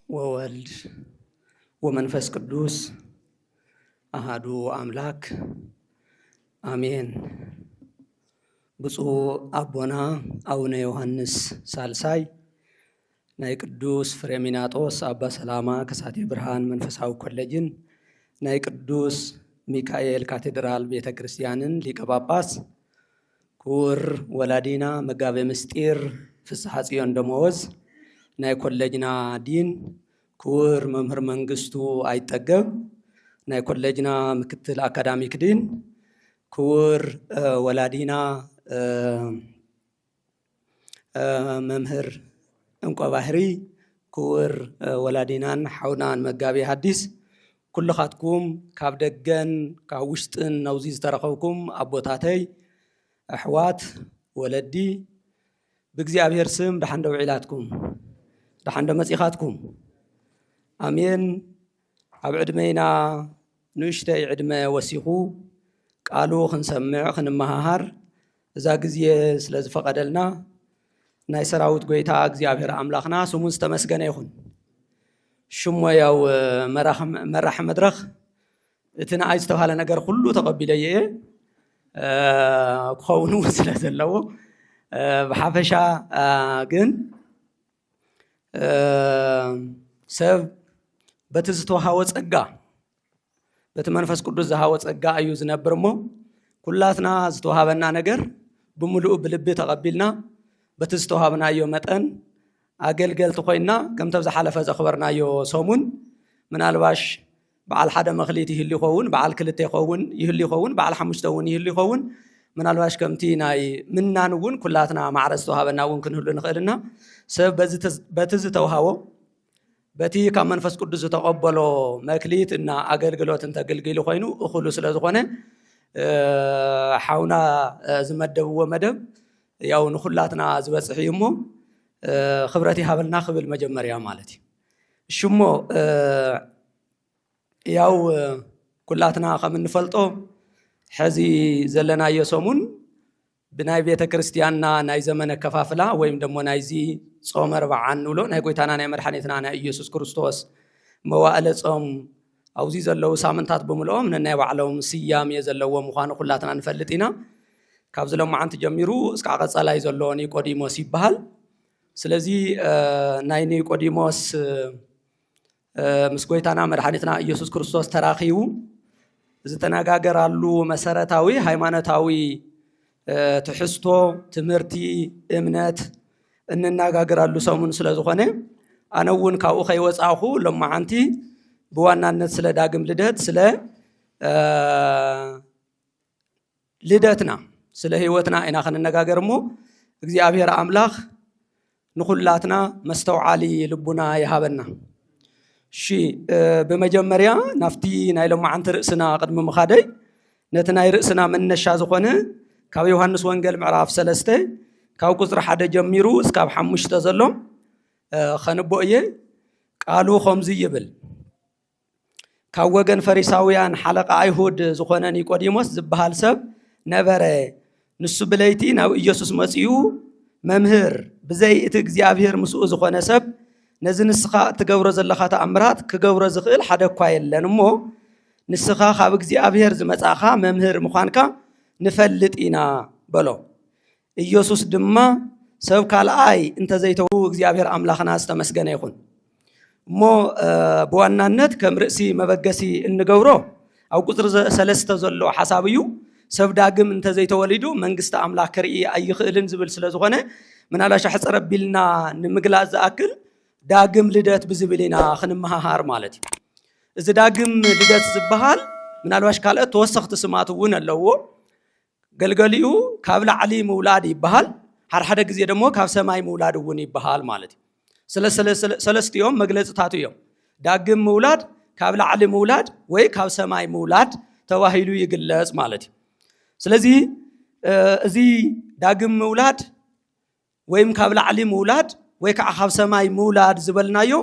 ወወልድ ወመንፈስ ቅዱስ አሃዱ አምላክ አሜን። ብፁዕ አቦና አቡነ ዮሐንስ ሳልሳይ ናይ ቅዱስ ፍሬምናጦስ አባ ሰላማ ከሳቴ ብርሃን መንፈሳዊ ኮሌጅን ናይ ቅዱስ ሚካኤል ካቴድራል ቤተ ክርስቲያንን ሊቀ ጳጳስ ክቡር ወላዲና መጋቤ ምስጢር ፍስሐ ጽዮን ደመወዝ ናይ ኮሌጅና ዲን ክቡር መምህር መንግስቱ አይጠገብ ናይ ኮሌጅና ምክትል አካዳሚክ ዲን ክቡር ወላዲና መምህር እንቋ ባህሪ ክቡር ወላዲናን ሓውናን መጋቤ ሐዲስ ኩልኻትኩም ካብ ደገን ካብ ውሽጥን ናውዚ ዝተረኸብኩም አቦታተይ ኣሕዋት ወለዲ ብእግዚአብሔር ስም ደሓን ደው ዒላትኩም ደሓን መጺኻትኩም አሜን። ኣብ ዕድመና ንእሽተይ ዕድመ ወሲኹ ቃሉ ክንሰምዕ ክንመሃሃር እዛ ግዜ ስለ ዝፈቀደልና ናይ ሰራዊት ጎይታ እግዚአብሔር አምላኽና ስሙ ዝተመስገነ ይኹን። ሽሞ ያው መራሕ መድረኽ እቲ ንኣይ ዝተባሃለ ነገር ኩሉ ተቐቢለየ ክኸውን ስለ ዘለዎ ብሓፈሻ ግን ሰብ በቲ ዝተወሃቦ ጸጋ በቲ መንፈስ ቅዱስ ዝሃቦ ጸጋ እዩ ዝነብር እሞ ኩላትና ዝተወሃበና ነገር ብምሉእ ብልቢ ተቐቢልና በቲ ዝተወሃብናዮ መጠን ኣገልገልቲ ኮይና ከምቲ ዝሓለፈ ዘኽበርናዮ ሰሙን ምናልባሽ በዓል ሓደ መኽሊት ይህሉ ይኸውን፣ በዓል ክልተ ይህሉ ይኸውን፣ በዓል ሓሙሽተ እውን ይህሉ ይኸውን። ምናልባሽ ከምቲ ናይ ምናን እውን ኩላትና ማዕረ ዝተወሃበና እውን ክንህሉ ንኽእልና ሰብ በቲ ዝተወሃቦ በቲ ካብ መንፈስ ቅዱስ ዝተቐበሎ መክሊት እና ኣገልግሎት እንተገልጊሉ ኮይኑ እኹሉ ስለ ዝኾነ ሓውና ዝመደብዎ መደብ ያው ንኹላትና ዝበፅሕ እዩ እሞ ክብረት ይሃበልና ክብል መጀመርያ ማለት እዩ። ሽሞ ያው ኩላትና ከም እንፈልጦ ሕዚ ዘለናዮ ሰሙን ብናይ ቤተ ክርስቲያንና ናይ ዘመነ ከፋፍላ ወይም ደሞ ናይዚ ጾም ኣርባዓን ንብሎ ናይ ጎይታና ናይ መድሓኒትና ናይ ኢየሱስ ክርስቶስ መዋእለ ጾም ኣብዚ ዘለዉ ሳምንታት ብምልኦም ነናይ ባዕሎም ስያሜ ዘለዎ ምዃኑ ኩላትና ንፈልጥ ኢና። ካብ ዝሎማዓንቲ ጀሚሩ እስካዕ ቀጻላይ ዘሎ ኒቆዲሞስ ይበሃል። ስለዚ ናይ ኒቆዲሞስ ምስ ጎይታና መድሓኒትና ኢየሱስ ክርስቶስ ተራኺቡ ዝተነጋገራሉ መሰረታዊ ሃይማኖታዊ ትሕዝቶ ትምህርቲ እምነት እንነጋገራሉ ሰሙን ስለ ዝኾነ ኣነ እውን ካብኡ ከይወፃኹ ሎማዓንቲ ብዋናነት ስለ ዳግም ልደት ስለ ልደትና ስለ ህይወትና ኢና ክንነጋገር እሞ እግዚአብሔር አምላኽ ንኹላትና መስተውዓሊ ልቡና ይሃበና። እሺ በመጀመሪያ ናፍቲ ናይ ሎማዓንቲ ርእስና ቅድሚ ምኻደይ ነቲ ናይ ርእስና መነሻ ዝኾነ ካብ ዮሐንስ ወንጌል ምዕራፍ 3 ካብ ቁጽሪ 1 ጀሚሩ እስካብ 5 ዘሎ ኸንቦ እየ። ቃሉ ከምዚ ይብል ካብ ወገን ፈሪሳውያን ሓለቃ አይሁድ ዝኾነ ኒቆዲሞስ ዝበሃል ሰብ ነበረ። ንሱ ብለይቲ ናብ ኢየሱስ መጺኡ መምህር ብዘይ እቲ እግዚአብሔር ምስኡ ዝኾነ ሰብ ነዚ ንስኻ እትገብሮ ዘለኻ ተኣምራት ክገብሮ ዝኽእል ሓደ እኳ የለን እሞ ንስኻ ካብ እግዚአብሔር ዝመጻኻ መምህር ምዃንካ ንፈልጥ ኢና በሎ። ኢየሱስ ድማ ሰብ ካልኣይ እንተዘይተው እግዚአብሔር አምላኽና ዝተመስገነ ይኹን እሞ ብዋናነት ከም ርእሲ መበገሲ እንገብሮ ኣብ ቁጽሪ 3 ዘሎ ሓሳብ እዩ። ሰብ ዳግም እንተዘይተወሊዱ መንግስቲ አምላክ ክርኢ ኣይኽእልን ዝብል ስለ ዝኾነ ምናልባሽ ሕፅረ ቢልና ንምግላጽ ዝኣክል ዳግም ልደት ብዝብል ኢና ክንመሃሃር ማለት እዩ። እዚ ዳግም ልደት ዝበሃል ምናልባሽ ካልኦት ተወሰኽቲ ስማት እውን ኣለዎ። ገልገሊኡ ካብ ላዕሊ ምውላድ ይበሃል፣ ሓደ ግዜ ደግሞ ካብ ሰማይ ምውላድ እውን ይበሃል ማለት እዩ። ሰለስቲኦም መግለጽታት እዮም። ዳግም ምውላድ፣ ካብ ላዕሊ ምውላድ ወይ ካብ ሰማይ ምውላድ ተባሂሉ ይግለጽ ማለት እዩ። ስለዚ እዚ ዳግም ምውላድ ወይም ካብ ላዕሊ ምውላድ ወይ ከዓ ካብ ሰማይ ምውላድ ዝበልናዮ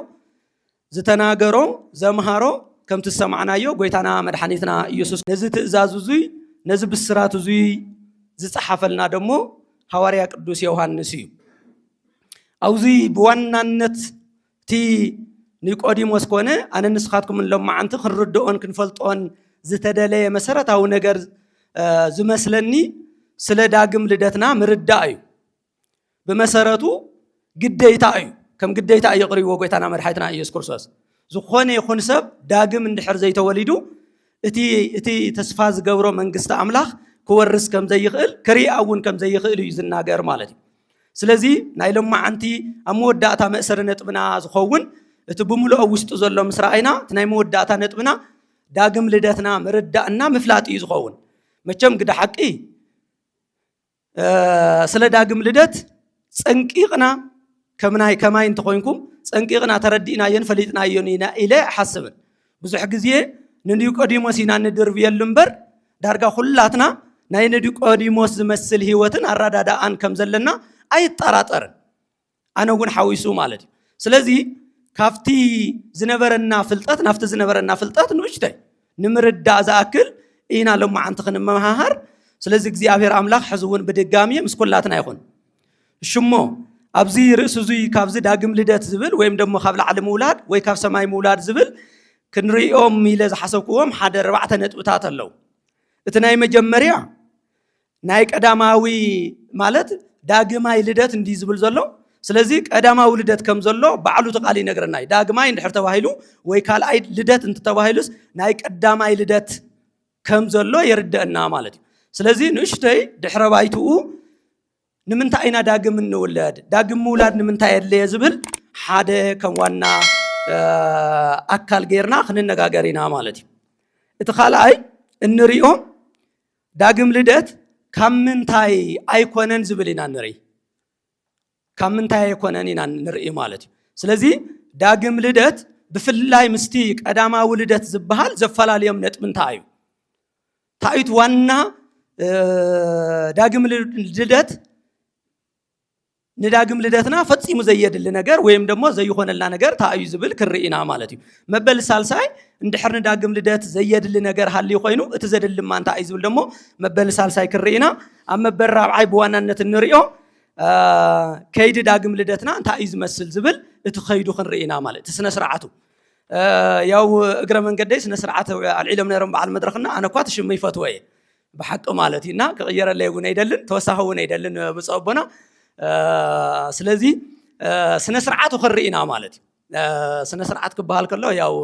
ዝተናገሮ ዘምሃሮ ከም ትሰማዕናዮ ጎይታና መድኃኒትና ኢየሱስ ነዚ ትእዛዝ እዙይ ነዚ ብስራት እዙይ ዝጽሓፈልና ደሞ ሐዋርያ ቅዱስ ዮሐንስ እዩ አውዚ በዋናነት ቲ ኒቆዲሞስ ኮነ አነ ንስኻትኩም ለማዓንቲ ክንርድኦን ክንፈልጦን ዝተደለየ መሰረታዊ ነገር ዝመስለኒ ስለ ዳግም ልደትና ምርዳእ እዩ በመሰረቱ ግዴታ እዩ ከም ግዴታ ይቅሪዎ ጎይታና መድኃኒትና ኢየሱስ ክርስቶስ ዝኾነ ይኹን ሰብ ዳግም እንድሕር ዘይተወሊዱ እቲ ተስፋ ዝገብሮ መንግስቲ አምላኽ ክወርስ ከም ዘይኽእል ክሪአውን ከም ዘይኽእል እዩ ዝናገር ማለት እዩ ስለዚ ናይ ለማዓንቲ ኣብ መወዳእታ መእሰር ነጥብና ዝኸውን እቲ ብምሉእ ውሽጡ ዘሎ ምስራይና እቲ ናይ መወዳእታ ነጥብና ዳግም ልደትና ምርዳእና ምፍላጥ እዩ ዝኸውን መቸም ግደ ሓቂ ስለ ዳግም ልደት ፀንቂቕና ከማይ እንተኾንኩም ፀንቂቕና ተረዲእናየን ፈሊጥናየን ኢና ኢለ ሓስብን ብዙሕ ግዜ ንኒቆዲሞስ ኢና ንድርብየሉ እምበር ዳርጋ ኩላትና ናይ ኒቆዲሞስ ዝመስል ህይወትን ኣራዳዳኣን ከም ዘለና ኣይጠራጠርን ኣነ እውን ሓዊሱ ማለት እዩ ስለዚ ካፍቲ ዝነበረና ፍልጠት ናፍቲ ዝነበረና ፍልጠት ንኡሽተይ ንምርዳእ ዝኣክል ኢና ለማዓንቲ ክንመሃሃር ስለዚ እግዚአብሔር አምላኽ ሕዝውን ብድጋሚ ምስ ኩላትና ይኹን ሽሞ ኣብዚ ርእሱ እዙይ ካብዚ ዳግም ልደት ዝብል ወይም ደሞ ካብ ላዕሊ ምውላድ ወይ ካብ ሰማይ ምውላድ ዝብል ክንሪኦም ኢለ ዝሓሰብክዎም ሓደ 4 ነጥብታት ኣለው እቲ ናይ መጀመርያ ናይ ቀዳማዊ ማለት ዳግማይ ልደት እንዲ ዝብል ዘሎ ስለዚ ቀዳማዊ ልደት ከም ዘሎ ባዕሉ ተቃሊ ነገርና ዳግማይ እንድሕር ተባሂሉ ወይ ካልኣይ ልደት እንተተባሂሉስ ናይ ቀዳማይ ልደት ከም ዘሎ ይርድአና ማለት እዩ ስለዚ ንእሽተይ ድሕረ ባይትኡ ንምንታይ ኢና ዳግም እንውለድ ዳግም ምውላድ ንምንታይ የድልየ ዝብል ሓደ ከም ዋና ኣካል ጌርና ክንነጋገር ኢና ማለት እዩ እቲ ካልኣይ እንሪኦ ዳግም ልደት ካብ ምንታይ ኣይኮነን ዝብል ኢና ንርኢ ካብ ምንታይ ኣይኮነን ኢና ንርኢ ማለት እዩ ስለዚ ዳግም ልደት ብፍላይ ምስቲ ቀዳማዊ ልደት ዝበሃል ዘፈላለዮም ነጥብ እንታይ እዩ ታይት ዋና ዳግም ልደት ንዳግም ልደትና ፈጺሙ ዘየድል ነገር ወይም ደሞ ዘይኾነልና ነገር ታዩ ዝብል ክርኢና ማለት እዩ መበል ሳልሳይ እንድሕር ንዳግም ልደት ዘየድል ነገር ሃሊ ኮይኑ እቲ ዘድልማ እንታይ እዩ ዝብል ደሞ መበል ሳልሳይ ክርኢና ኣብ መበል ራብዓይ በዋናነት እንሪኦ ከይዲ ዳግም ልደትና እንታይ እዩ ዝመስል ዝብል እቲ ኸይዱ ክንርኢና ማለት እቲ ስነ ስርዓቱ ያው እግረ መንገደይ ስነ ስርዓት አልዒሎም ነይሮም በዓል መድረኽና ኣነ እኳ ትሽመ ይፈትወየ ብሓቂ ማለት ኢና ክቕየረለይ እውን ኣይደልን ተወሳኺ እውን ኣይደልን ብፀቦና ስለዚ ስነ ስርዓቱ ክርኢና ማለት እዩ ስነ ስርዓት ክበሃል ከሎ ያው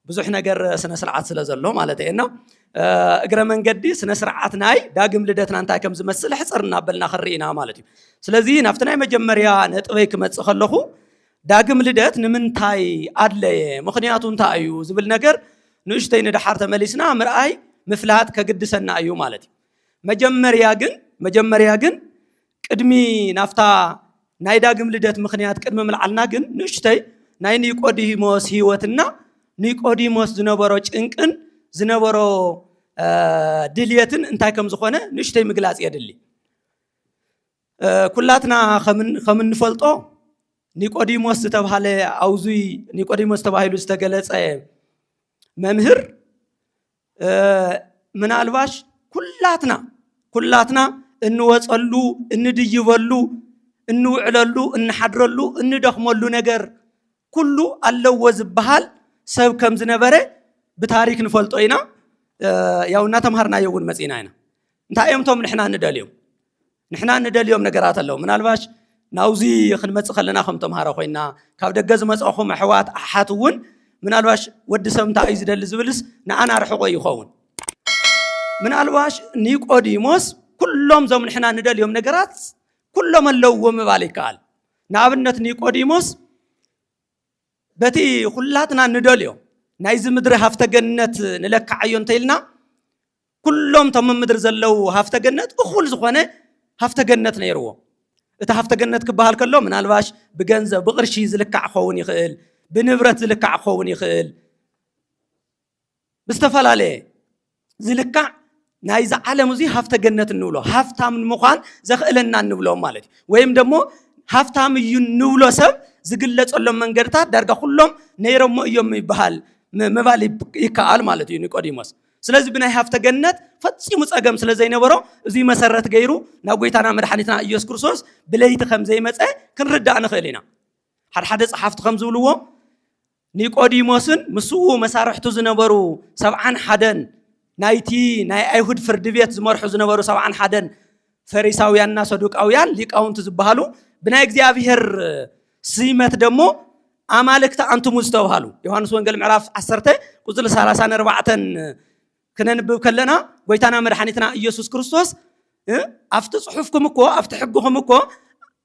ብዙሕ ነገር ስነ ስርዓት ስለ ዘሎ ማለት እየና እግረ መንገዲ ስነ ስርዓት ናይ ዳግም ልደትና እንታይ ከም ዝመስል ሕፅርና በልና ክርኢና ማለት እዩ ስለዚ ናብቲ ናይ መጀመርያ ነጥበይ ክመጽእ ከለኹ ዳግም ልደት ንምንታይ ኣድለየ ምኽንያቱ እንታይ እዩ ዝብል ነገር ንእሽተይ ንድሓር ተመሊስና ምርኣይ ምፍላጥ ከግድሰና እዩ ማለት እዩ መጀመርያ ግን ቅድሚ ናፍታ ናይ ዳግም ልደት ምኽንያት ቅድሚ ምልዓልና ግን ንእሽተይ ናይ ኒቆዲሞስ ህይወትና ኒቆዲሞስ ዝነበሮ ጭንቅን ዝነበሮ ድልየትን እንታይ ከም ዝኾነ ንእሽተይ ምግላጽ የድሊ ኩላትና ከም እንፈልጦ ኒቆዲሞስ ዝተባሃለ ኣውዙይ ኒቆዲሞስ ተባሂሉ ዝተገለጸ መምህር ምናልባሽ ኩላትና እንወጸሉ እንድይበሉ እንውዕለሉ እንሓድረሉ እንደኽመሉ ነገር ኩሉ ኣለዎ ዝበሃል ሰብ ከም ዝነበረ ብታሪክ ንፈልጦ ኢና ያው እናተምሃርናዮ እውን መጺና ኢና እንታይ እዮም ቶም ንሕና እንደልዮም ነገራት ኣለዉ ምናልባሽ ናውዚ ክንመጽእ ከለና ከም ተምሃሮ ኮይና ካብ ደገ ዝመጽኹም ኣሕዋት ኣሓት እውን ምናልባሽ ወዲ ሰብ እንታይ እዩ ዝደሊ ዝብልስ ንኣና ርሕቆ ይኸውን ምናልባሽ ኒቆዲሞስ ኩሎም ዞም ንሕና እንደልዮም ነገራት ኩሎም ኣለውዎ ምባል ይከኣል ንኣብነት ኒቆዲሞስ በቲ ኩላትና እንደልዮ ናይዚ ምድሪ ሃፍተገነት ንለክዓዮ እንተኢልና ኩሎም ቶም ምድሪ ዘለው ሃፍተገነት እኹል ዝኾነ ሃፍተገነት ነይርዎ እቲ ሃፍተገነት ክበሃል ከሎ ምናልባሽ ብገንዘብ ብቅርሺ ዝልካዕ ክኸውን ይኽእል ብንብረት ዝልካዕ ክኸውን ይኽእል ብዝተፈላለየ ዝልካዕ ናይዛ ዓለም እዚ ሃፍተ ገነት እንብሎ ሃፍታም ንምዃን ዘኽእለና እንብሎ ማለት እዩ ወይም ደሞ ሃፍታም እዩ ንብሎ ሰብ ዝግለጸሎም መንገድታት ዳርጋ ኩሎም ነይሮሞ እዮም ይበሃል ምባል ይከኣል ማለት እዩ ኒቆዲሞስ ስለዚህ ብናይ ሃፍተ ገነት ፈጺሙ ጸገም ስለ ዘይነበሮ እዚ መሰረት ገይሩ ናብ ጎይታና መድኃኒትና ኢየሱስ ክርስቶስ ብለይቲ ከም ዘይመጸ ክንርዳእ ንኽእል ኢና ሓደ ጸሓፍቲ ከም ዝብልዎ ኒቆዲሞስን ምስኡ መሳርሕቱ ዝነበሩ 71 ናይቲ ናይ አይሁድ ፍርድ ቤት ዝመርሑ ዝነበሩ 71 ፈሪሳውያንና ሰዱቃውያን ሊቃውንት ዝበሃሉ ብናይ እግዚአብሔር ሲመት ደሞ አማልክት አንቱም ዝተባሃሉ ዮሐንስ ወንጌል ምዕራፍ 10 ቁጥር 34 ክነንብብ ከለና ጎይታና መድኃኒትና ኢየሱስ ክርስቶስ አፍቲ ጽሑፍኩም እኮ አፍቲ ሕግኩም እኮ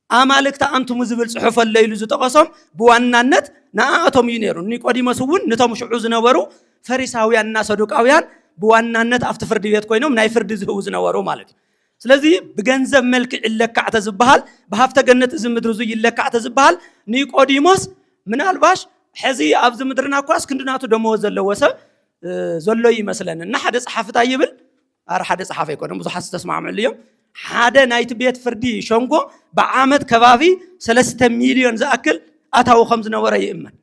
አማልክት አንቱም ዝብል ጽሑፍ ለይሉ ዝጠቀሶም በዋናነት ናአቶም ይነሩ ኒቆዲሞስ እውን ነቶም ሽዑ ዝነበሩ ፈሪሳውያንና ሰዱቃውያን በዋናነት አፍቲ ፍርድ ቤት ኮይኖም ናይ ፍርድ ዝህቡ ዝነበሩ ማለት እዩ ስለዚህ በገንዘብ መልክ ይለካዕተ ዝበሃል በሃፍተ ገነት እዚ ምድር ዙ ይለካዕተ ዝበሃል ኒቆዲሞስ ምናልባሽ ሕዚ ኣብዚ ምድርና ኳስ ክንድናቱ ደሞ ዘለዎ ሰብ ዘሎ ይመስለን እና ሓደ ጸሓፍታ ይብል አር ሓደ ጸሓፍ አይኮንም ብዙሓት ተስማዕምዑ እዮም ሓደ ናይቲ ቤት ፍርዲ ሸንጎ በዓመት ከባቢ 3 ሚሊዮን ዝኣክል ኣታው ከም ዝነበረ ይእመን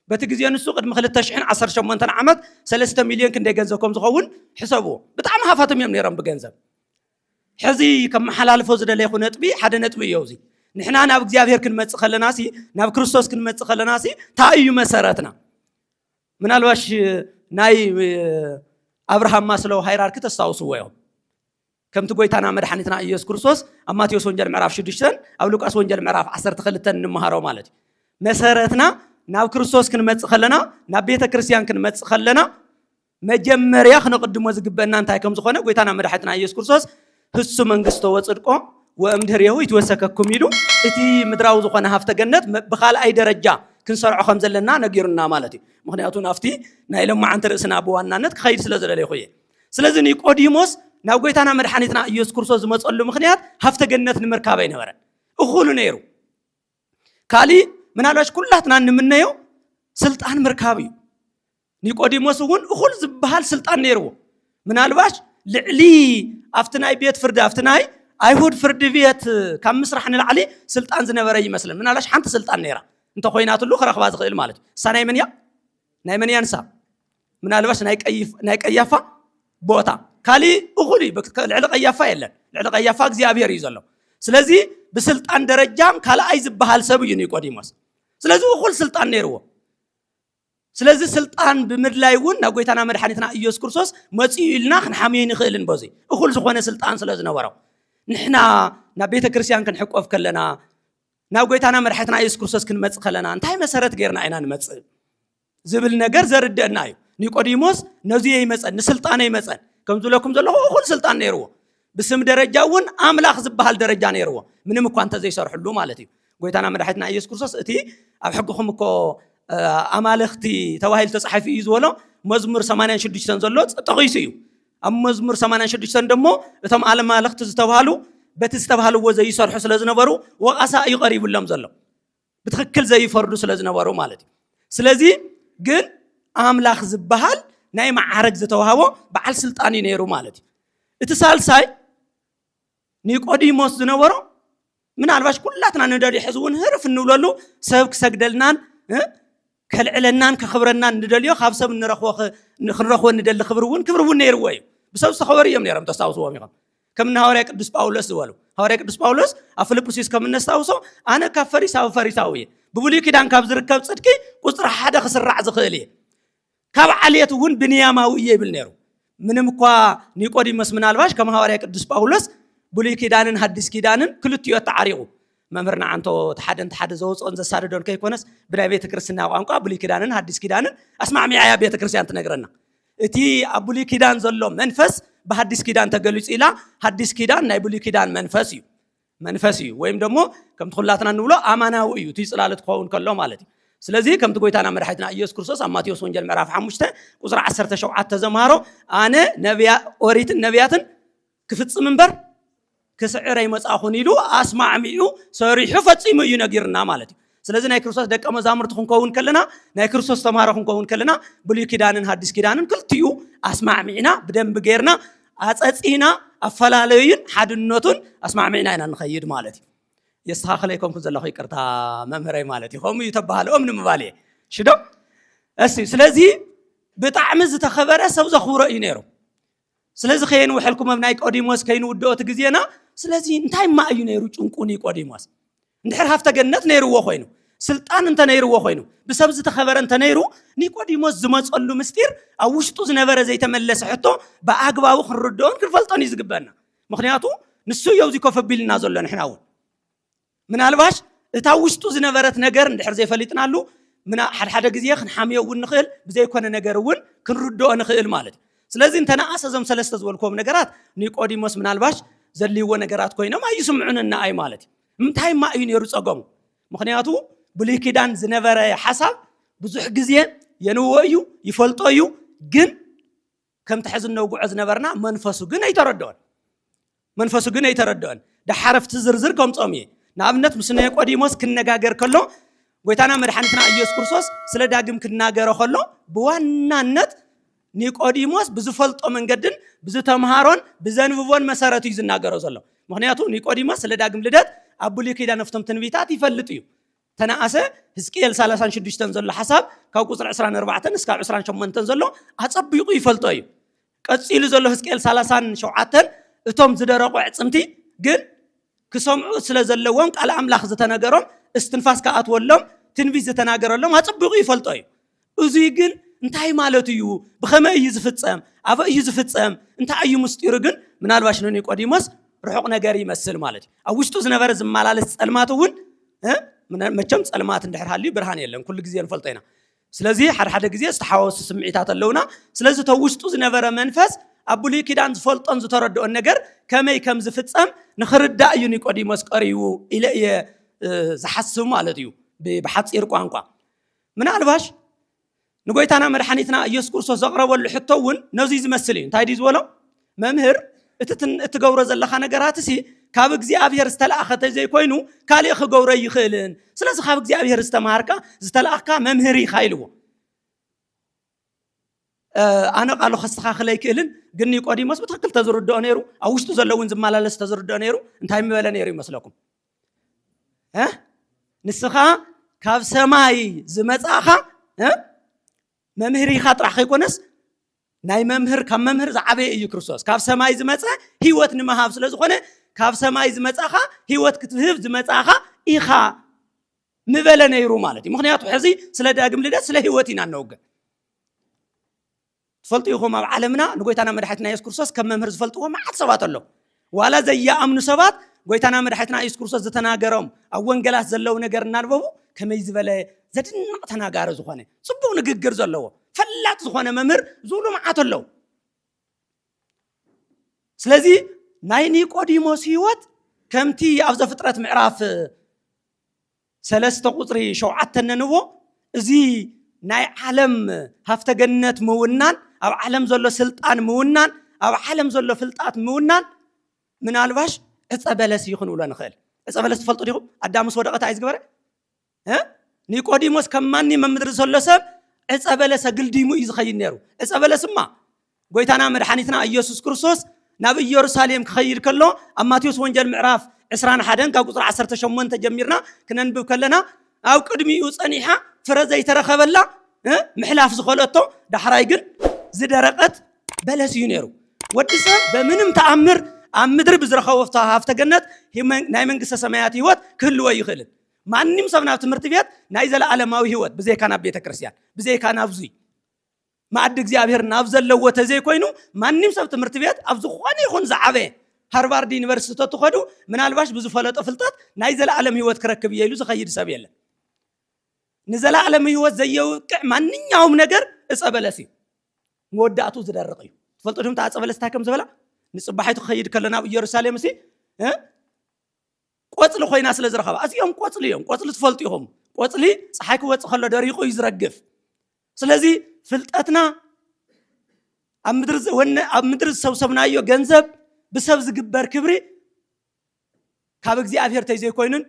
በቲ ግዜ ንሱ ቅድሚ 2018 ዓመት 3 ሚሊዮን ክንደይ ገንዘብ ከም ዝኸውን ሕሰብዎ ብጣዕሚ ሃፋትም እዮም ነይሮም ብገንዘብ ሕዚ ከም መሓላልፎ ዝደለይኹ ነጥቢ ሓደ ነጥቢ እዩ እዚ ንሕና ናብ እግዚአብሔር ክንመጽእ ከለናሲ ናብ ክርስቶስ ክንመጽእ ከለናሲ ታዩ መሰረትና ምናልባሽ ናይ አብርሃም ማስለው ሃይራርኪ ተስታውስዎ እዮም ከምቲ ጎይታና መድኃኒትና ኢየሱስ ክርስቶስ ኣብ ማቴዎስ ወንጌል ምዕራፍ 6 ኣብ ሉቃስ ወንጌል ምዕራፍ 12 እንመሃሮ ማለት መሰረትና ናብ ክርስቶስ ክንመጽእ ከለና ናብ ቤተ ክርስቲያን ክንመጽእ ከለና መጀመርያ ክንቅድሞ ዝግበአና እንታይ ከም ዝኾነ ጎይታና መድኃኒትና ኢየሱስ ክርስቶስ ህሱ መንግስቶ ወጽድቆ ወእምድህርየሁ ይትወሰከኩም ኢሉ እቲ ምድራው ዝኾነ ሃፍተ ገነት ብኻልኣይ ደረጃ ክንሰርዖ ከም ዘለና ነጊሩና ማለት እዩ ምክንያቱ ናፍቲ ናይ ለማዓንቲ ርእስና በዋናነት ክኸይድ ስለ ዘለለይኹ እየ ስለዚ ኒቆዲሞስ ናብ ጎይታና መድኃኒትና ኢየሱስ ክርስቶስ ዝመጸሉ ምክንያት ሃፍተ ገነት ንምርካብ አይነበረ እኹሉ ነይሩ ካሊ ምናልባሽ ኩላትና እንምነዮ ስልጣን ምርካብ እዩ ኒቆዲሞስ እውን እኹል ዝበሃል ስልጣን ነይርዎ ምናልባሽ ልዕሊ ኣብቲ ናይ ቤት ፍርዲ ኣብቲ ናይ አይሁድ ፍርድ ቤት ካብ ምስራሕ ንላዕሊ ስልጣን ዝነበረ ይመስለን ምናልባሽ ሓንቲ ስልጣን ነይራ እንተ ኮይናትሉ ክረኽባ ዝኽእል ማለት እሳ ናይ መንያ ናይ መንያንሳ ምናልባሽ ናይ ቀያፋ ቦታ ካሊ እኹል ልዕሊ ቀያፋ የለን ልዕሊ ቀያፋ እግዚአብሔር እዩ ዘሎ ስለዚ ብስልጣን ደረጃም ካልኣይ ዝበሃል ሰብ እዩ ኒቆዲሞስ ስለዚ እኹል ስልጣን ነይርዎ ስለዚ ስልጣን ብምድላይ እውን ናብ ጎይታና መድኃኒትና ኢየሱስ ክርስቶስ መጽኡ ኢልና ክንሓምዮ ንኽእልን በዚ እኹል ዝኾነ ስልጣን ስለ ዝነበረ ንሕና ናብ ቤተ ክርስቲያን ክንሕቆፍ ከለና ናብ ጎይታና መድኃኒትና ኢየሱስ ክርስቶስ ክንመጽእ ከለና እንታይ መሰረት ገይርና ኢና ንመጽእ ዝብል ነገር ዘርድአና እዩ ኒቆዲሞስ ነዚየ ይመጸን ንስልጣነ ይመጸን ከም ዝብለኩም ዘለኹ እኹል ስልጣን ነይርዎ ብስም ደረጃ እውን አምላኽ ዝበሃል ደረጃ ነይርዎ ምንም እኳ እንተ ዘይሰርሕሉ ማለት እዩ ጎይታና መድኃኒትና ኢየሱስ ክርስቶስ እቲ ኣብ ሕግኹም እኮ አማልኽቲ ተባሂሉ ተጻሒፉ እዩ ዝበሎ መዝሙር 86 ዘሎ ጠቒሱ እዩ ኣብ መዝሙር 86 ደሞ እቶም አማልኽቲ ዝተባሃሉ በቲ ዝተባሃልዎ ዘይሰርሑ ስለ ዝነበሩ ወቃሳ ይቐሪብሎም ዘሎ ብትክክል ዘይፈርዱ ስለ ዝነበሩ ማለት እዩ ስለዚ ግን አምላኽ ዝበሃል ናይ ማዕረግ ዝተዋሃቦ በዓል ስልጣን ነይሩ ማለት እዩ እቲ ሳልሳይ ኒቆዲሞስ ዝነበሮ ምናልባሽ ኩላትና ንደልዮ ሕዚ እውን ህርፍ እንብለሉ ሰብ ክሰግደልናን ከልዕለናን ከኽብረናን ንደልዮ ካብ ሰብ ክንረኽቦ ንደሊ ክብሪ እውን ነይርዎ እዩ ብሰብ ዝተኸበሩ እዮም ነይሮም ተስታውስዎም ኢኹም ከም ሐዋርያ ቅዱስ ጳውሎስ ዝበሉ ሐዋርያ ቅዱስ ጳውሎስ ኣብ ፊልጵስዩስ ከም እነስታውሶ ኣነ ካብ ፈሪሳዊ እየ ብብሉይ ኪዳን ካብ ዝርከብ ጽድቂ ቁፅሪ 1 ክስራዕ ዝኽእል እየ ካብ ዓልየት እውን ብንያማዊ እየ ይብል ነይሩ ምንም እኳ ኒቆዲሞስ ምናልባሽ ከም ሐዋርያ ቅዱስ ጳውሎስ ብሉይ ኪዳንን ሐዲስ ኪዳንን ክልቲኡ ተዓሪቑ መምህርና አንቶ ተሓደ ዘውፅኦን ዘሳደዶን ከይኮነስ ብናይ ቤተ ክርስቲያና ቋንቋ ብሉይ ኪዳንን ሐዲስ ኪዳንን ኣስማዕሚዓ ቤተ ክርስቲያን ትነግረና እቲ ኣብ ብሉይ ኪዳን ዘሎ መንፈስ በሐዲስ ኪዳን ተገሊጹ ኢላ ሐዲስ ኪዳን ናይ ብሉይ ኪዳን መንፈስ እዩ ወይም ደሞ ከም ኩላትና ንብሎ አማናዊ እዩ ትይጽላለት ክኸውን ከሎ ማለት እዩ ስለዚህ ከምቲ ጎይታና መድኃኒትና ኢየሱስ ክርስቶስ ኣብ ማቴዎስ ወንጌል ምዕራፍ 5 ቁጥሪ 17 ተዘማሃሮ ኣነ ኦሪትን ነቢያትን ክፍጽም እምበር ክስዕረ ይመጻኹን ኢሉ ኣስማዕሚዑ ሰሪሑ ፈጺሙ እዩ ነጊርና ማለት እዩ ስለዚህ ናይ ክርስቶስ ደቀ መዛሙርት ክንከውን ከለና ናይ ክርስቶስ ተማሃሮ ክንከውን ከለና ብሉይ ኪዳንን ሐዲስ ኪዳንን ክልቲኡ ኣስማዕሚዕና ብደንብ ገይርና ኣጸጺና ኣፈላለዩን ሓድነቱን ኣስማዕሚዕና ኢና ንኸይድ ማለት እዩ የስተኻኸለይኩም ዘለኹ ይቅርታ መምህረይ ማለት እዩ ከምኡ ተባሃለኦም ንምባል እየ ሽዶ እሲ ስለዚ ብጣዕሚ ዝተኸበረ ሰብ ዘኽብሮ እዩ ነይሩ ስለዚ ኸይን ውሕልኩም ኣብ ናይ ቆዲሞስ ከይንውድኦት ግዜና ስለዚ እንታይ ማ እዩ ነይሩ ጭንቁ ኒቆዲሞስ እንድሕር ሃፍተ ገነት ነይሩዎ ኮይኑ ስልጣን እንተ ነይሩዎ ኮይኑ ብሰብ ዝተኸበረ እንተ ነይሩ ኒቆዲሞስ ዝመፀሉ ምስጢር ኣብ ውሽጡ ዝነበረ ዘይተመለሰ ሕቶ ብኣግባቡ ክንርድኦን ክንፈልጦን እዩ ዝግበአና ምክንያቱ ንሱ የውዚ ኮፍ ኣቢልና ዘሎ ንሕና እውን ምናልባሽ እታ ውሽጡ ዝነበረት ነገር እንድሕር ዘይፈሊጥናሉ ሓደ ግዜ ክንሓምዮ እውን ንኽእል ብዘይኮነ ነገር እውን ክንርድኦ ንኽእል ማለት እዩ ስለዚ እንተነኣሰ ዞም ሰለስተ ዝበልክዎም ነገራት ኒቆዲሞስ ምናልባሽ ዘልይዎ ነገራት ኮይኖም ኣይስምዑንና ኣይ ማለት እዩ እንታይ ማ እዩ ነይሩ ፀገሙ ምክንያቱ ብሉይ ኪዳን ዝነበረ ሓሳብ ብዙሕ ግዜ የንዎ እዩ ይፈልጦ እዩ ግን ከምቲ ሕዚ ነውግዖ ዝነበርና መንፈሱ ግን ኣይተረድኦን ዳሓረፍቲ ዝርዝር ከምፆም እየ ንኣብነት ምስ ኒቆዲሞስ ክነጋገር ከሎ ጎይታና መድሓኒትና ኢየሱስ ክርስቶስ ስለ ዳግም ክናገሮ ከሎ ብዋናነት ኒቆዲሞስ ብዝፈልጦ መንገድን ብዝተምሃሮን ብዘንብቦን መሰረት እዩ ዝናገሮ ዘሎ ምክንያቱ ኒቆዲሞስ ስለ ዳግም ልደት ኣብ ብሉይ ኪዳን ነፍቶም ትንቢታት ይፈልጥ እዩ ተናኣሰ ሕዝቅኤል 36 ዘሎ ሓሳብ ካብ ቁፅሪ 24 እስካብ 28 ዘሎ ኣፀቢቑ ይፈልጦ እዩ ቀፂሉ ዘሎ ሕዝቅኤል 37 እቶም ዝደረቁ ዕፅምቲ ግን ክሰምዑ ስለ ዘለዎም ቃል ኣምላኽ ዝተነገሮም እስትንፋስ ከኣትወሎም ትንቢት ዝተናገረሎም ኣፀቢቑ ይፈልጦ እዩ እዙይ ግን እንታይ ማለት እዩ ብኸመይ እዩ ዝፍፀም ኣበ እዩ ዝፍፀም እንታይ እዩ ምስጢሩ ግን ምናልባሽ ኒቆዲሞስ ርሑቕ ነገር ይመስል ማለት እዩ ኣብ ውሽጡ ዝነበረ ዝመላለስ ፀልማት እውን መቸም ፀልማት እንድሕር ሃልዩ ብርሃን የለን ኩሉ ግዜ ንፈልጦ ኢና ስለዚ ሓደ ግዜ ዝተሓዋወሱ ስምዒታት ኣለውና ስለዚ ተ ውሽጡ ዝነበረ መንፈስ ኣብ ብሉይ ኪዳን ዝፈልጦን ዝተረድኦን ነገር ከመይ ከም ዝፍፀም ንኽርዳእ እዩ ኒቆዲሞስ ቀሪቡ ኢለ እየ ዝሓስብ ማለት እዩ ብሓፂር ቋንቋ ምናልባሽ ንጎይታና መድሓኒትና ኢየሱስ ክርስቶስ ዘቕረበሉ ሕቶ እውን ነዙይ ዝመስል እዩ እንታይ ድዩ ዝበሎ መምህር እትገብሮ ዘለኻ ነገራት እሲ ካብ እግዚኣብሔር ዝተለኣኸ ተዘይኮይኑ ካልእ ክገብሮ ይኽእልን ስለዚ ካብ እግዚኣብሔር ዝተምሃርካ ዝተለኣኽካ መምህር ኢኻ ኢልዎ ኣነ ቃሉ ከስተኻኽለ ኣይክእልን ግን ኒቆዲሞስ ብትክክል ተዝርድኦ ነይሩ ኣብ ውሽጡ ዘሎ እውን ዝመላለስ ተዝርድኦ ነይሩ እንታይ ምበለ ነይሩ ይመስለኩም ንስኻ ካብ ሰማይ ዝመፃኻ መምህር ኢኻ ጥራሕ ከይኮነስ ናይ መምህር ካብ መምህር ዝዓበየ እዩ ክርስቶስ ካብ ሰማይ ዝመፀ ህይወት ንምሃብ ስለ ዝኾነ ካብ ሰማይ ዝመፃኻ ህይወት ክትህብ ዝመፃኻ ኢኻ ምበለ ነይሩ ማለት እዩ ምክንያቱ ሕዚ ስለ ዳግም ልደት ስለ ህይወት ኢና ነውግዕ ትፈልጡ ኢኹም ኣብ ዓለምና ንጎይታና መድሓኒትና ኢየሱስ ክርስቶስ ከም መምህር ዝፈልጥዎ መዓት ሰባት ኣሎ ዋላ ዘየኣምኑ ሰባት ጎይታና መድሓኒትና ኢየሱስ ክርስቶስ ዝተናገሮም ኣብ ወንጌላት ዘለው ነገር እናንበቡ ከመይ ዝበለ ዘድንቕ ተናጋሪ ዝኾነ ጽቡቕ ንግግር ዘለዎ ፈላጥ ዝኾነ መምህር ዝብሉ መዓት ኣለዉ ስለዚ ናይ ኒቆዲሞስ ህይወት ከምቲ ኣብ ዘፍጥረት ምዕራፍ 3 ቁፅሪ 7 ነንቦ እዚ ናይ ዓለም ሃፍተ ገነት ምውናን ኣብ ዓለም ዘሎ ስልጣን ምውናን ኣብ ዓለም ዘሎ ፍልጣት ምውናን ምናልባሽ ዕፀ በለስ ይኹን ብሎ ንኽእል ዕፀ በለስ ትፈልጡ ዲኹም ኣዳምስ ወደቐታ እዩ ዝገበረ ኒቆዲሞስ ከም ማኒ መምድሪ ዘሎ ሰብ ዕፀ በለስ ኣግልዲሙ እዩ ዝኸይድ ነይሩ ዕፀ በለስማ ጎይታና መድሓኒትና ኢየሱስ ክርስቶስ ናብ ኢየሩሳሌም ክኸይድ ከሎ ኣብ ማቴዎስ ወንጌል ምዕራፍ 21 ካብ ቁፅሪ 18 ጀሚርና ክነንብብ ከለና ኣብ ቅድሚኡ ፀኒሓ ፍረ ዘይተረኸበላ ምሕላፍ ዝኸለቶ ዳሕራይ ግን ዝደረቐት በለስ እዩ ነይሩ ወዲ ሰብ ብምንም ተኣምር ኣብ ምድሪ ብዝረኸቦ ሃፍተ ገነት ናይ መንግስተ ሰማያት ህይወት ክህልዎ ይኽእልን ማንም ሰብ ናብ ትምህርቲ ቤት ናይ ዘለዓለማዊ ህይወት ብዘይካ ናብ ቤተ ክርስቲያን ብዘይካ ናብ ዙይ ማዕድ እግዚኣብሔር ናብ ዘለዎ ተዘይኮይኑ ማንም ሰብ ትምህርቲ ቤት ኣብ ዝኾነ ይኹን ዝዓበየ ሃርቫርድ ዩኒቨርሲቲ ተኸዱ ምናልባሽ ብዝፈለጦ ፍልጠት ናይ ዘለዓለም ህይወት ክረክብ እየ ኢሉ ዝኸይድ ሰብ የለን ንዘለዓለም ህይወት ዘየውቅዕ ማንኛውም ነገር ዕፀ በለስ እዩ መወዳእቱ ዝደርቕ እዩ ትፈልጡ ዲኹም ዕፀ በለስ እንታይ ከም ዝበላ ንፅባሒቱ ክኸይድ ከሎ ናብ ኢየሩሳሌም እሲ ቆፅሊ ኮይና ስለ ዝረኸባ እዚኦም ቆፅሊ እዮም ቆፅሊ ትፈልጡ ኢኹም ቆፅሊ ፀሓይ ክወፅእ ከሎ ደሪቑ እዩ ዝረግፍ ስለዚ ፍልጠትና ኣብ ምድሪ ዝሰብሰብናዮ ገንዘብ ብሰብ ዝግበር ክብሪ ካብ እግዚኣብሔር ተይዘይኮይኑን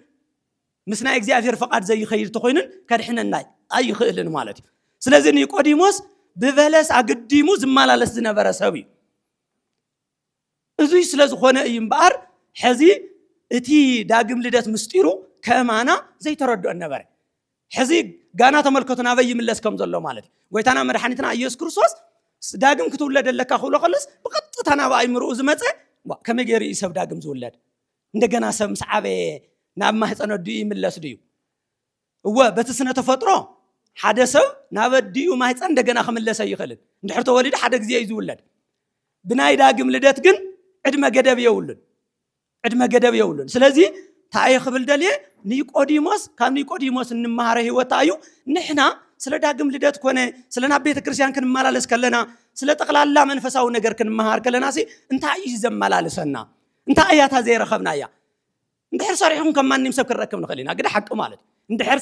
ምስ ናይ እግዚኣብሔር ፈቃድ ዘይኸይድ ተኮይኑን ከድሕነና ኣይኽእልን ማለት እዩ ስለዚ ኒቆዲሞስ ብበለስ ኣግዲሙ ዝመላለስ ዝነበረ ሰብ እዩ እዙይ ስለዝኾነ እዩ እምበኣር ሕዚ እቲ ዳግም ልደት ምስጢሩ ከማና ዘይተረድኦ ነበረ ሕዚ ጋና ተመልከቱ ናበይ ይምለስ ከም ዘሎ ማለት ጎይታና መድኃኒትና ኢየሱስ ክርስቶስ ዳግም ክትውለደለካ ክብሎ ከለስ ብቐጥታ ናብ ኣእምሮኡ ዝመፀ ከመይ ገይሩ ሰብ ዳግም ዝውለድ እንደገና ሰብ ምስ ዓበየ ናብ ማህፀነ ድዩ ይምለስ ድዩ እወ በቲ ስነ ተፈጥሮ ሓደ ሰብ ናብ ድዩ ማህፀን እንደገና ክምለስ ይኽእልን እንድሕር ተወሊዱ ሓደ ግዜ እዩ ዝውለድ ብናይ ዳግም ልደት ግን ዕድመ ገደብ የውሉን ስለዚ ታየ ክብል ደልየ ኒቆዲሞስ ካብ ኒቆዲሞስ እንመሃረ ህይወት እዩ ንሕና ስለ ዳግም ልደት ኮነ ስለ ናብ ቤተ ክርስቲያን ክንመላለስ ከለና ስለ ጠቅላላ መንፈሳዊ ነገር ክንመሃር ከለና እንታይ እዩ ዘመላለሰና እንታይ እያታ ዘይረኸብናያ እንድሕር ሰሪሕኩም ከማንም ሰብ ክረክብ ንኽእል ኢና ግደ ሓቂ ማለት እንድሕር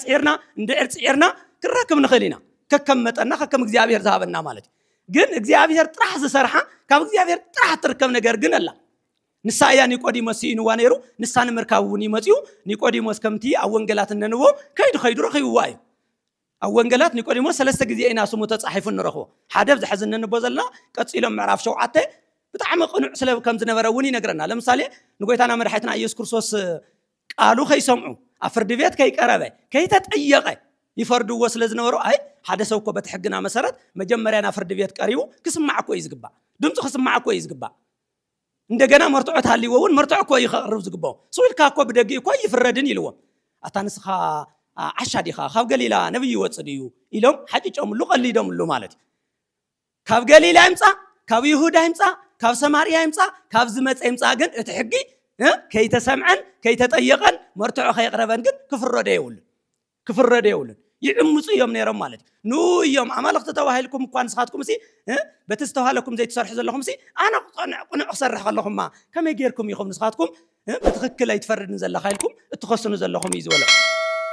ፅዒርና ክረክብ ንኽእል ኢና ከከም መጠና ከከም እግዚአብሔር ዝሃበና ማለት ግን እግዚአብሔር ጥራሕ ዝሰርሓ ካብ እግዚአብሔር ጥራሕ ትርከብ ነገር ግን ኣላ ንሳያ ኒቆዲሞስ ኢንዋ ነይሩ ንሳን ምርካውን ይመጽዩ ኒቆዲሞስ ከምቲ ኣብ ወንጌላት እንንቦ ከይዱ ረኺብዋ እዩ ኣብ ወንጌላት ኒቆዲሞስ 3 ግዜ ኢና ስሙ ተጻሒፉ ንረኽቦ ሓደ ዝሕዝን እንቦ ዘለና ቀጽሎም ምዕራፍ 7 ብጣዕሚ ቅኑዕ ስለ ከም ዝነበረ እውን ይነግረና ለምሳሌ ንጎይታና መድኃኒትና ኢየሱስ ክርስቶስ ቃሉ ከይሰምዑ ኣብ ፍርድ ቤት ከይቀረበ ከይተጠየቀ ይፈርድዎ ስለ ዝነበሩ አይ ሓደ ሰብ እኮ በትሕግና መሰረት መጀመሪያ ናብ ፍርድ ቤት ቀሪቡ ክስማዕ እኮ ይዝግባ ድምፁ ክስማዕ እኮ ይዝግባ እንደገና መርትዖት ሃሊዎውን መርትዖ እኮ ይኸርብ ዝግባው ስዊልካ እኮ ብደጊ እኮ ይፍረድን ይልዎም ኣታንስኻ ዓሻዲኻ ካብ ገሊላ ነብይ ይወፅድ እዩ ኢሎም ሓጭጮምሉ ቀሊዶምሉ ማለት ካብ ገሊላ ይምፃ ካብ ይሁዳ ይምፃ ካብ ሰማርያ ይምፃ ካብ ዝመፀ ይምፃ ግን እቲ ሕጊ ከይተሰምዐን ከይተጠየቀን መርትዖ ከይቅረበን ግን ክፍረደ የውልን ይዕምፁ እዮም ነይሮም ማለት ኑ እዮም ኣማልኽቲ ተባሂልኩም እኳ ንስኻትኩም እሲ በቲ ዝተባሃለኩም ዘይትሰርሑ ዘለኹም እሲ ኣነ ቁኑዕ ክሰርሕ ከለኹማ ከመይ ጌርኩም ኢኹም ንስኻትኩም ብትክክል ኣይትፈርድን ዘለኻ ኢልኩም እትኸስኑ ዘለኹም እዩ ዝበሎ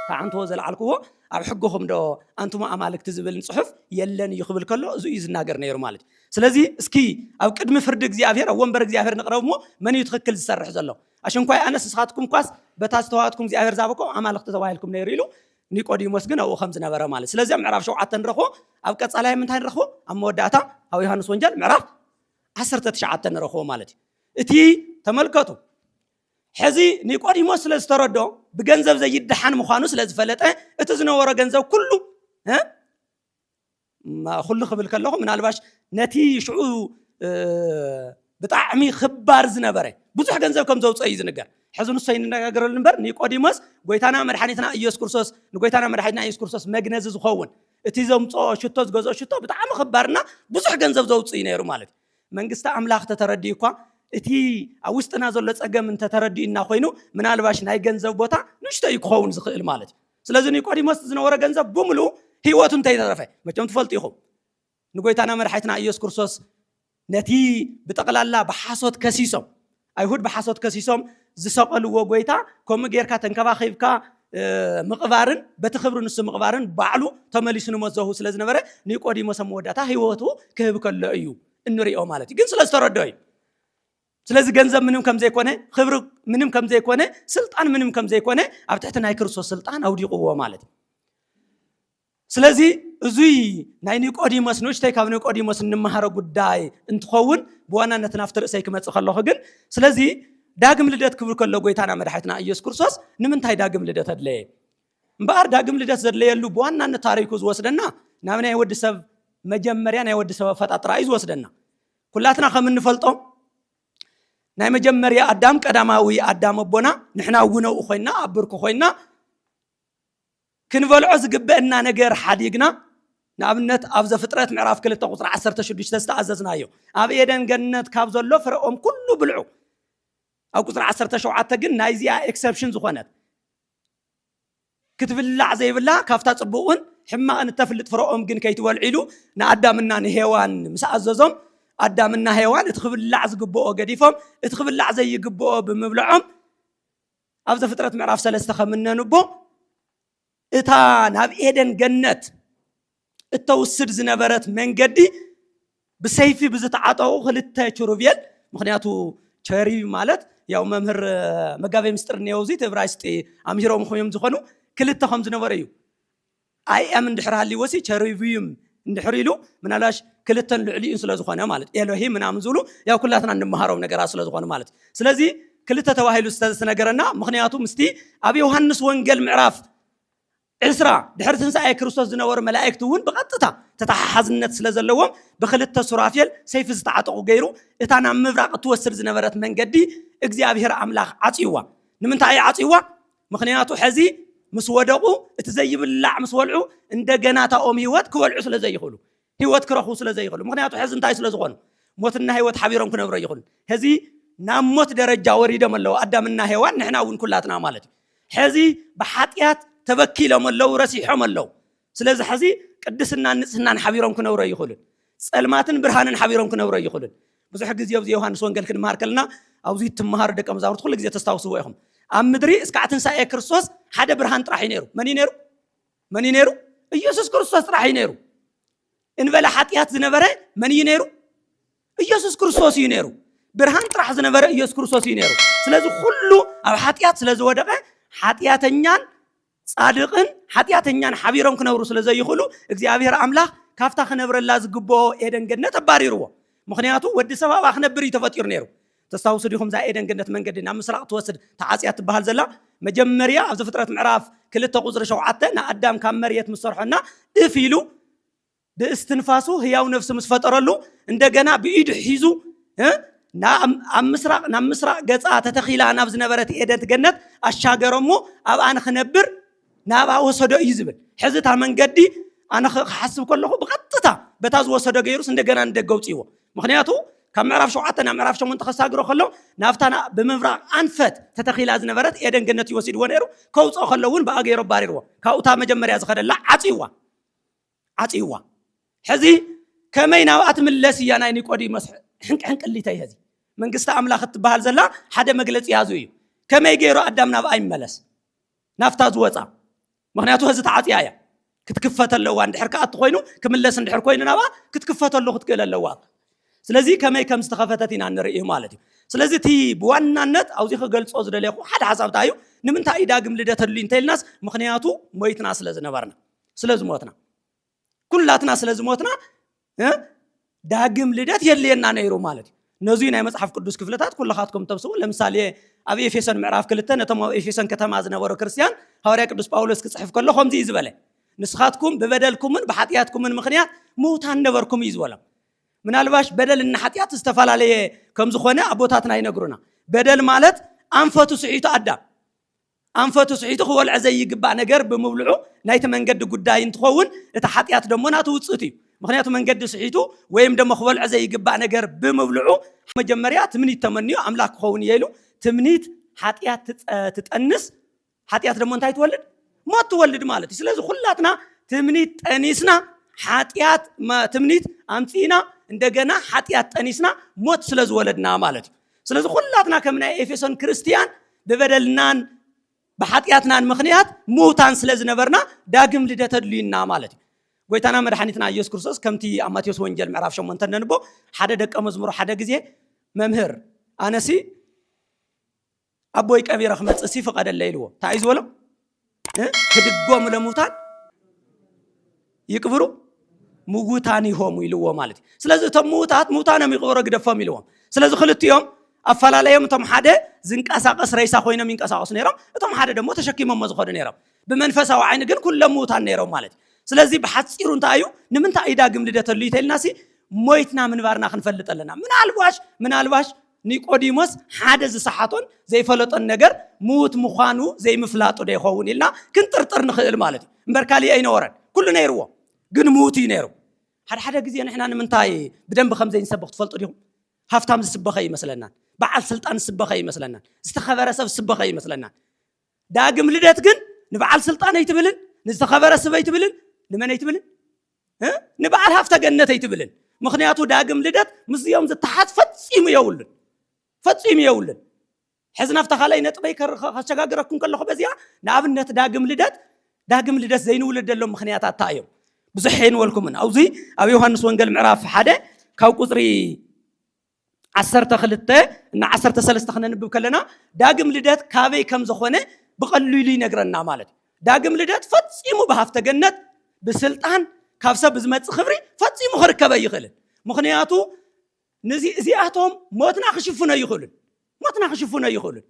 ታዓንትዎ ዘለዓልክዎ ኣብ ሕግኹም ዶ ኣንቱም ኣማልክቲ ዝብል ጽሑፍ የለን እዩ ክብል ከሎ እዚ እዩ ዝናገር ነይሩ ማለት ስለዚ እስኪ ኣብ ቅድሚ ፍርዲ እግዚአብሔር ኣብ ወንበር እግዚአብሔር ንቕረብ ሞ መን እዩ ትክክል ዝሰርሕ ዘሎ ኣሽንኳይ ኣነስ ንስኻትኩም ኳስ በታ ዝተዋሃትኩም እግዚአብሔር ዛበኩም ኣማልክቲ ተባሂልኩም ነይሩ ኢሉ ኒቆዲሞስ ግን ኣብኡ ከም ዝነበረ ማለት ስለዚ ምዕራፍ 7 ንረኽቦ ኣብ ቀጻላይ ምንታይ ንረኽቦ ኣብ መወዳእታ ኣብ ዮሃንስ ወንጌል ምዕራፍ 19 ንረኽቦ ማለት እቲ ተመልከቱ ሕዚ ኒቆዲሞስ ስለ ዝተረዶ ብገንዘብ ዘይድሓን ምዃኑ ስለ ዝፈለጠ እቲ ዝነበሮ ገንዘብ ኩሉ ክብል ከለኹ ምናልባሽ ነቲ ሽዑ ብጣዕሚ ክባር ዝነበረ ብዙሕ ገንዘብ ከም ዘውፅእ እዩ ዝንገር ሕዚ ንሱ ይነጋገረሉ እምበር ኒቆዲሞስ ጎይታና መድኃኒትና ኢየሱስ ክርስቶስ ንጎይታና መድኃኒትና ኢየሱስ ክርስቶስ መግነዚ ዝኸውን እቲ ዘምፅኦ ሽቶ ዝገዝኦ ሽቶ ብጣዕሚ ክባርና ብዙሕ ገንዘብ ዘውፅእ ነይሩ ማለት መንግስቲ ኣምላኽ ተተረዲ እኳ እቲ ኣብ ውስጥና ዘሎ ፀገም እንተተረዲእና ኮይኑ ምናልባሽ ናይ ገንዘብ ቦታ ንሽቶ ይክኸውን ዝኽእል ማለት ስለዚ ኒቆዲሞስ ዝነበረ ገንዘብ ብምሉ ህይወቱ እንተይተረፈ መቸም ትፈልጡ ኢኹም ንጎይታና መድኃኒትና ኢየሱስ ክርስቶስ ነቲ ብጠቕላላ ብሓሶት ከሲሶም ኣይሁድ ብሓሶት ከሲሶም ዝሰቐልዎ ጎይታ ከምኡ ጌርካ ተንከባኺብካ ምቕባርን በቲ ክብሪ ንሱ ምቕባርን ባዕሉ ተመሊሱ ንመዘሁ ስለ ዝነበረ ኒቆዲሞስ መወዳእታ ህይወቱ ክህብ ከሎ እዩ እንሪኦ ማለት ግን ስለ ዝተረድኦ እዩ ስለዚ ገንዘብ ምንም ከም ዘይኮነ ክብሪ ምንም ከም ዘይኮነ ስልጣን ምንም ከም ዘይኮነ ኣብ ትሕቲ ናይ ክርስቶስ ስልጣን ኣውዲቕዎ ማለት ስለዚ እዙይ ናይ ኒቆዲሞስ ንእሽተይ ካብ ኒቆዲሞስ እንመሃሮ ጉዳይ እንትኸውን ብዋናነት ናፍቲ ርእሰይ ክመፅእ ከለኹ ግን ስለዚ ዳግም ልደት ክብል ከሎ ጎይታና መድኃኒትና ኢየሱስ ክርስቶስ ንምንታይ ዳግም ልደት ኣድለየ እምበኣር ዳግም ልደት ዘድለየሉ ብዋናነት ታሪኩ ዝወስደና ናብ ናይ ወዲ ሰብ መጀመርያ ናይ ወዲ ሰብ ፈጣጥራ እዩ ዝወስደና ኩላትና ከም እንፈልጦ ናይ መጀመርያ ኣዳም ቀዳማዊ ኣዳም ኣቦና ንሕና ውነው ኮይና ኣብርኩ ኮይና ክንበልዖ ዝግበአና ነገር ሓዲግና ንኣብነት ኣብ ዘፍጥረት ምዕራፍ 2 ቁጥሪ 16 ዝተኣዘዝናዮ ኣብ ኤደን ገነት ካብ ዘሎ ፍረኦም ኩሉ ብልዑ ኣብ ቁጥሪ 17 ግን ናይዚኣ ኤክሰፕሽን ዝኾነት ክትብላዕ ዘይብላ ካብታ ጽቡቕን ሕማቕን ተፍልጥ ፍረኦም ግን ከይትበልዑ ኢሉ ንኣዳምና ንሄዋን ምስ ኣዘዞም ኣዳምና ሄዋን እቲ ክብላዕ ዝግብኦ ገዲፎም እቲ ክብላዕ ዘይግብኦ ብምብልዖም ኣብ ዘፍጥረት ምዕራፍ 3 ከምነንቦ እታ ናብ ኤደን ገነት እተውስድ ዝነበረት መንገዲ ብሰይፊ ብዝተዓጠቑ ክልተ ችሩቤል ምክንያቱ ቸሪብ ማለት ያው መምህር መጋቤ ምስጢር ነውዚ ዕብራይስጥ ኣምሂሮም ኮይኖም ዝኾኑ ክልተ ከም ዝነበረ እዩ ኣይ ኣም እንድሕር ሃልይወሲ ቸሪብም እንድሕር ኢሉ ምናልባሽ ክልተን ልዕሊኡን ስለዝኾነ ማለት ኤሎሂም ምናምን ዝብሉ ያው ኩላትና እንመሃሮም ነገራት ስለዝኾነ ማለት ስለዚ ክልተ ተባሂሉ ዝተነገረና ምክንያቱ ምስቲ ኣብ ዮሐንስ ወንጌል ምዕራፍ 10 ድሕሪ ትንሳኤ ክርስቶስ ዝነበሩ መላእክት እውን ብቐጥታ ተተሓሓዝነት ስለዘለዎም ብክልተ ሱራፌል ሰይፊ ዝተዓጠቑ ገይሩ እታ ናብ ምብራቕ ትወስድ ዝነበረት መንገዲ እግዚአብሔር ኣምላኽ ዓፂዋ ንምንታይ ዓፂዋ ምክንያቱ ሕዚ ምስ ወደቁ እቲ ዘይብላዕ ምስ ወልዑ እንደገና ታኦም ህይወት ክወልዑ ስለዘይኽእሉ ህይወት ክረኽቡ ስለዘይኽእሉ ምክንያቱ ሕዚ እንታይ ስለዝኾኑ ሞትና ህይወት ሓቢሮም ክነብሩ ይኽእሉ ሕዚ ናብ ሞት ደረጃ ወሪዶም ኣለዉ ኣዳምና ሄዋን ንሕና እውን ኩላትና ማለት እዩ ሕዚ ብሓጢያት ተበኪሎም ኣለዉ ረሲሖም ኣለዉ ስለዚ ሕዚ ቅድስና ንጽህናን ሓቢሮም ክነብሩ ይኽእሉን ጸልማትን ብርሃንን ሓቢሮም ክነብሩ ይኽእሉን ብዙሕ ግዜ ኣብዚ ዮሐንስ ወንጌል ክንመሃር ከለና ኣብዚ ትመሃሩ ደቀ መዛሙርት ኩሉ ግዜ ተስታውስዎ ኢኹም ኣብ ምድሪ እስካዕ ትንሳኤ ክርስቶስ ሓደ ብርሃን ጥራሕ እዩ ነይሩ መን እዩ ነይሩ ኢየሱስ ክርስቶስ ጥራሕ እዩ ነይሩ እንበለ ሓጢያት ዝነበረ መን እዩ ነይሩ ኢየሱስ ክርስቶስ እዩ ነይሩ ብርሃን ጥራሕ ዝነበረ ኢየሱስ ክርስቶስ እዩ ነይሩ ስለዚ ኩሉ ኣብ ሓጢያት ስለዝወደቀ ሓጢያተኛን ጻድቅን ሓጢያተኛን ሓቢሮም ክነብሩ ስለዘይኽእሉ እግዚአብሔር ኣምላኽ ካፍታ ክነብረላ ዝግብኦ ኤደን ገነት ኣባሪርዎ ምክንያቱ ወዲ ሰብ ኣብኣ ክነብር እዩ ተፈጢሩ ነይሩ ተስታውሱ ዲኹም ዛ ኤደን ገነት መንገዲ ናብ ምስራቅ ትወስድ ተዓጽያት ትበሃል ዘላ መጀመርያ ኣብ ዘፍጥረት ምዕራፍ 2 ቁጽሪ 7 ንኣዳም ካብ መሬት ምስ ሰርሖና እፍ ኢሉ ብእስትንፋሱ ህያው ነፍሲ ምስ ፈጠረሉ እንደገና ብኢዱ ሒዙ ናብ ምስራቅ ገጻ ተተኺላ ናብ ዝነበረት ኤደን ገነት ኣሻገሮሞ ኣብኣ ንኽነብር ናብኣ ወሰዶ እዩ ዝብል ሕዚ እታ መንገዲ ኣነ ክሓስብ ከለኹ ብቐጥታ በታ ዝወሰዶ ገይሩስ እንደገና ንደገ ውፅይዎ ምክንያቱ ካብ ምዕራፍ 7 ናብ ምዕራፍ 8 ከሳግሮ ከሎ ናብታና ብምብራቕ ኣንፈት ተተኺላ ዝነበረት ኤደን ገነት ይወሲድዎ ነይሩ ከውፅኦ ከሎ እውን ብኣ ገይሮ ባሪርዎ ካብኡታ መጀመርያ ዝኸደላ ዓፂዋ ሕዚ ከመይ ናብኣ ትምለስ እያ ናይ ኒቆዲሞስ ሕንቅሊተይ ሕዚ መንግስቲ ኣምላኽ እትበሃል ዘላ ሓደ መግለፂ ያዙ እዩ ከመይ ገይሮ ኣዳም ናብኣ ይመለስ ናፍታ ዝወፃ ምክንያቱ ሕዚ ተዓፅያ እያ ክትክፈት ኣለዋ እንድሕር ከኣቲ ኮይኑ ክምለስ እንድሕር ኮይኑ ናብኣ ክትክፈተሉ ክትክእል ኣለዋ ስለዚ ከመይ ከም ዝተኸፈተት ኢና ንርኢ ማለት እዩ ስለዚ እቲ ብዋናነት ኣብዚ ክገልጾ ዝደለኹ ሓደ ሓሳብታ እዩ ንምንታይ እዩ ዳግም ልደት ኣድልዩ እንተኢልናስ ምክንያቱ ሞይትና ስለዝነበርና ስለዝሞትና ኩላትና ስለዝሞትና ዳግም ልደት የድልየና ነይሩ ማለት እዩ ነዚ ናይ መጽሓፍ ቅዱስ ክፍለታት ኩላኻትኩም ተብስቡ ለምሳሌ ኣብ ኤፌሶን ምዕራፍ 2 ነቶም ኤፌሶን ከተማ ዝነበሩ ክርስቲያን ሐዋርያ ቅዱስ ጳውሎስ ክጽሕፍ ከሎ ከምዚ እዩ ዝበለ ንስኻትኩም ብበደልኩምን ብሓጢያትኩምን ምክንያት ሙታን ነበርኩም እዩ ዝበሎም ምናልባሽ በደልና ሓጢያት ዝተፈላለየ ከም ዝኾነ ኣቦታትና ይነግሩና በደል ማለት ኣንፈቱ ስሒቱ ኣዳም ኣንፈቱ ስሒቱ ክወልዕ ዘይግባእ ነገር ብምብልዑ ናይቲ መንገዲ ጉዳይ እንትኸውን እቲ ሓጢያት ደሞ ናቱ ውፅእት እዩ ምክንያቱ መንገዲ ስሒቱ ወይም ደሞ ክወልዕ ዘይግባእ ነገር ብምብልዑ መጀመርያ ትምኒት ተመንዩ ኣምላክ ክኸውን ኢሉ ትምኒት ሓጢያት ትጠንስ ሓጢያት ደሞ እንታይ ትወልድ ሞት ትወልድ ማለት እዩ ስለዚ ኩላትና ትምኒት ጠኒስና ሓጢያት ትምኒት ኣምፂና እንደገና ሓጢያት ጠኒስና ሞት ስለዝወለድና ማለት እዩ ስለዚ ኩላትና ከም ናይ ኤፌሶን ክርስቲያን ብበደልናን ብሓጢያትናን ምክንያት ሙታን ስለዝነበርና ዳግም ልደት ኣድልዩና ማለት እዩ ጎይታና መድሓኒትና ኢየሱስ ክርስቶስ ከምቲ ኣብ ማቴዎስ ወንጌል ምዕራፍ 8 ነንቦ ሓደ ደቀ መዝሙር ሓደ ግዜ መምህር ኣነሲ ኣቦይ ቀቢረ ክመፅእ ሲ ፍቀደለ ኢልዎ እንታይ ዝበሎ ክድጎም ለሙታን ይቅብሩ ምውታን ይሆሙ ኢልዎ ማለት እዩ ስለዚ እቶም ሙታኖም ይቅብሩ ግደፎም ኢልዎም ስለዚ ክልቲኦም ኣፈላለዮም እቶም ሓደ ዝንቀሳቀስ ሬሳ ኮይኖም ይንቀሳቀሱ ነይሮም እቶም ሓደ ደግሞ ተሸኪሞም ዝኸዱ ነይሮም ብመንፈሳዊ ዓይኒ ግን ኩሎም ሙታን ነይሮም ማለት እዩ ስለዚ ብሓፂሩ እንታይ እዩ ንምንታይ እዩ ዳግም ልደት ኣድልዩ ተኢልናሲ ሞይትና ምንባርና ክንፈልጥ ኣለና ምናልባሽ ኒቆዲሞስ ሓደ ዝሰሓቶን ዘይፈለጦን ነገር ሙት ምዃኑ ዘይምፍላጡ ዶ ይኸውን ኢልና ክንጥርጥር ንኽእል ማለት እዩ እምበር ካሊእ ኣይነበረን ኩሉ ነይርዎ ግን ሙት እዩ ነይሩ ሓደ ግዜ ንሕና ንምንታይ ብደንብ ከምዘይ ንሰብኽ ትፈልጡ ዲኹም ሃፍታም ዝስበኸ ይመስለናን በዓል ስልጣን ዝስበኸ ይመስለናን ዝተኸበረ ሰብ ዝስበኸ ይመስለናን ዳግም ልደት ግን ንበዓል ስልጣን ኣይትብልን ንዝተኸበረ ሰብ ኣይትብልን ንመን ኣይትብልን ንበዓል ሃፍተ ገነት ኣይትብልን ምክንያቱ ዳግም ልደት ምስዮም ዝተሓት ፈፂሙ የውልን ሕዚ ናፍታ ካልኣይ ነጥበይ ከሸጋግረኩም ከለኹ በዚያ ንኣብነት ዳግም ልደት ዘይንውልድ ዘሎ ምክንያታት እንታይ እዮም ብዙሕ ይንወልኩምን ኣብዚ ኣብ ዮሐንስ ወንጌል ምዕራፍ 1 ካብ ቁፅሪ 12 እና 13 ክነንብብ ከለና ዳግም ልደት ካበይ ከም ዝኾነ ብቐሊሉ ይነግረና ማለት እዩ ዳግም ልደት ፈፂሙ ብሃፍተ ገነት ብስልጣን ካብ ሰብ ዝመጽእ ክብሪ ፈጺሙ ክርከበ ይኽእልን ምኽንያቱ እዚኣቶም ሞትና ክሽፍኖ ይኽእሉን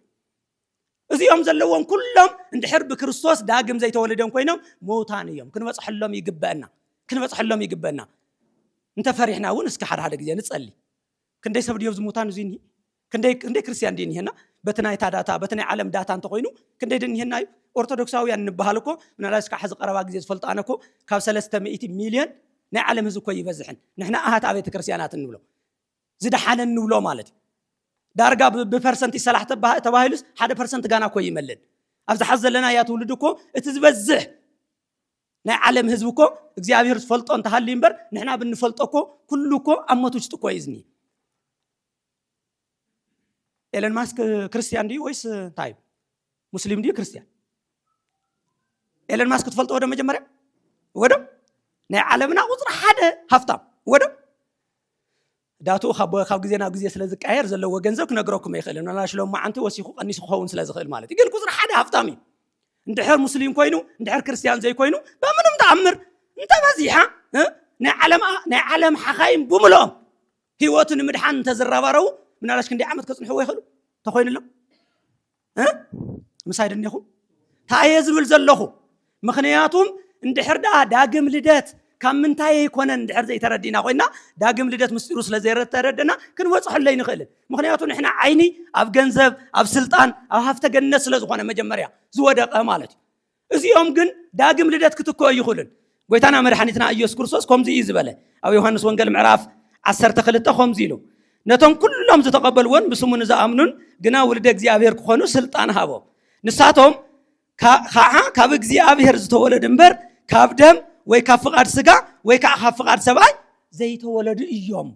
እዚኦም ዘለዎም ኩሎም እንድሕር ብክርስቶስ ዳግም ዘይተወለደን ኮይኖም ሞታን እዮም ክንበጽሐሎም ይግበአና እንተ ፈሪሕና እውን እስከ ሓደ ግዜ ንጸሊ ክንደይ ሰብ ድዮም ዝሞታን እዙይ ክንደይ ክርስቲያን ድን ይሄና በትናይ ዳታ በትናይ ዓለም ዳታ እንተ ኮይኑ ክንደይ ድን ይሄና ኦርቶዶክሳውያን ንበሃል እኮ ምናልባት ካብ ዝቀረባ ግዜ ዝፈልጣነ እኮ ካብ 300 ሚልዮን ናይ ዓለም ህዝቢ እኮ ይበዝሕን ንሕና ኣሃት ቤተ ክርስቲያናት እንብሎ ዝደሓነ እንብሎ ማለት ዳርጋ ብፐርሰንት ይሰላሕ ተባሂሉስ 1% ጋና እኮ ይመልን ኣብዚ ሓዝ ዘለና ያ ትውልድ እኮ እቲ ዝበዝሕ ናይ ዓለም ህዝቢ እኮ እግዚአብሔር ዝፈልጦ እንተሃሊ እምበር ንሕና ብንፈልጦ እኮ ኩሉ እኮ ኣሞት ውሽጥ እኮ ይዝኒ ኤለን ማስክ ክርስቲያን ዲ ወይስ እንታይ ሙስሊም ዲ ክርስቲያን ኤለን ማስክ ትፈልጦ ወደ መጀመሪያ ወደ ናይ ዓለምና ቁጥር ሓደ ሃፍታም ወደ ዳቱ ካብ ግዜና ግዜ ስለ ዝቀየር ዘለዎ ገንዘብ ክነግረኩም ይኽእልን ናሽሎም ማዓንቲ ወሲኹ ቀኒሱ ክኸውን ስለ ዝኽእል ማለት ግን ቁጥር ሓደ ሃፍታም እዩ እንድሕር ሙስሊም ኮይኑ እንድሕር ክርስቲያን ዘይ ኮይኑ በምንም ተኣምር እንተበዚሓ ናይ ዓለም ሓኻይም ብምልኦም ህይወቱን ምድሓን እንተዝረባረቡ ምናልባሽ ክንደይ ዓመት ከጽንሕዎ ይኽእሉ ተኾይኑሎም ምሳይ ድንኹም ታየ ዝብል ዘለኹ ምኽንያቱም እንድሕር ዳግም ልደት ካብ ምንታይ ይኮነን እንድሕር ዘይተረዲና ኮይና ዳግም ልደት ምስጢሩ ስለ ዘይተረድና ክንወጽሐሉ ይንኽእልን ምኽንያቱ ንሕና ዓይኒ ኣብ ገንዘብ ኣብ ስልጣን ኣብ ሃፍተ ገነት ስለ ዝኾነ መጀመርያ ዝወደቀ ማለት እዩ እዚኦም ግን ዳግም ልደት ክትከው ይኽእሉን ጎይታና መድኃኒትና ኢየሱስ ክርስቶስ ከምዚ እዩ ዝበለ ኣብ ዮሐንስ ወንጌል ምዕራፍ 12 ከምዚ ኢሉ ነቶም ኩሎም ዝተቀበልዎን ብስሙን ዝኣምኑን ግና ውልደ እግዚአብሔር ክኾኑ ስልጣን ሃቦም ንሳቶም ከዓ ካብ እግዚአብሔር ዝተወለዱ እምበር ካብ ደም ወይ ካብ ፍቃድ ስጋ ወይ ካብ ፍቃድ ሰብኣይ ዘይተወለዱ እዮም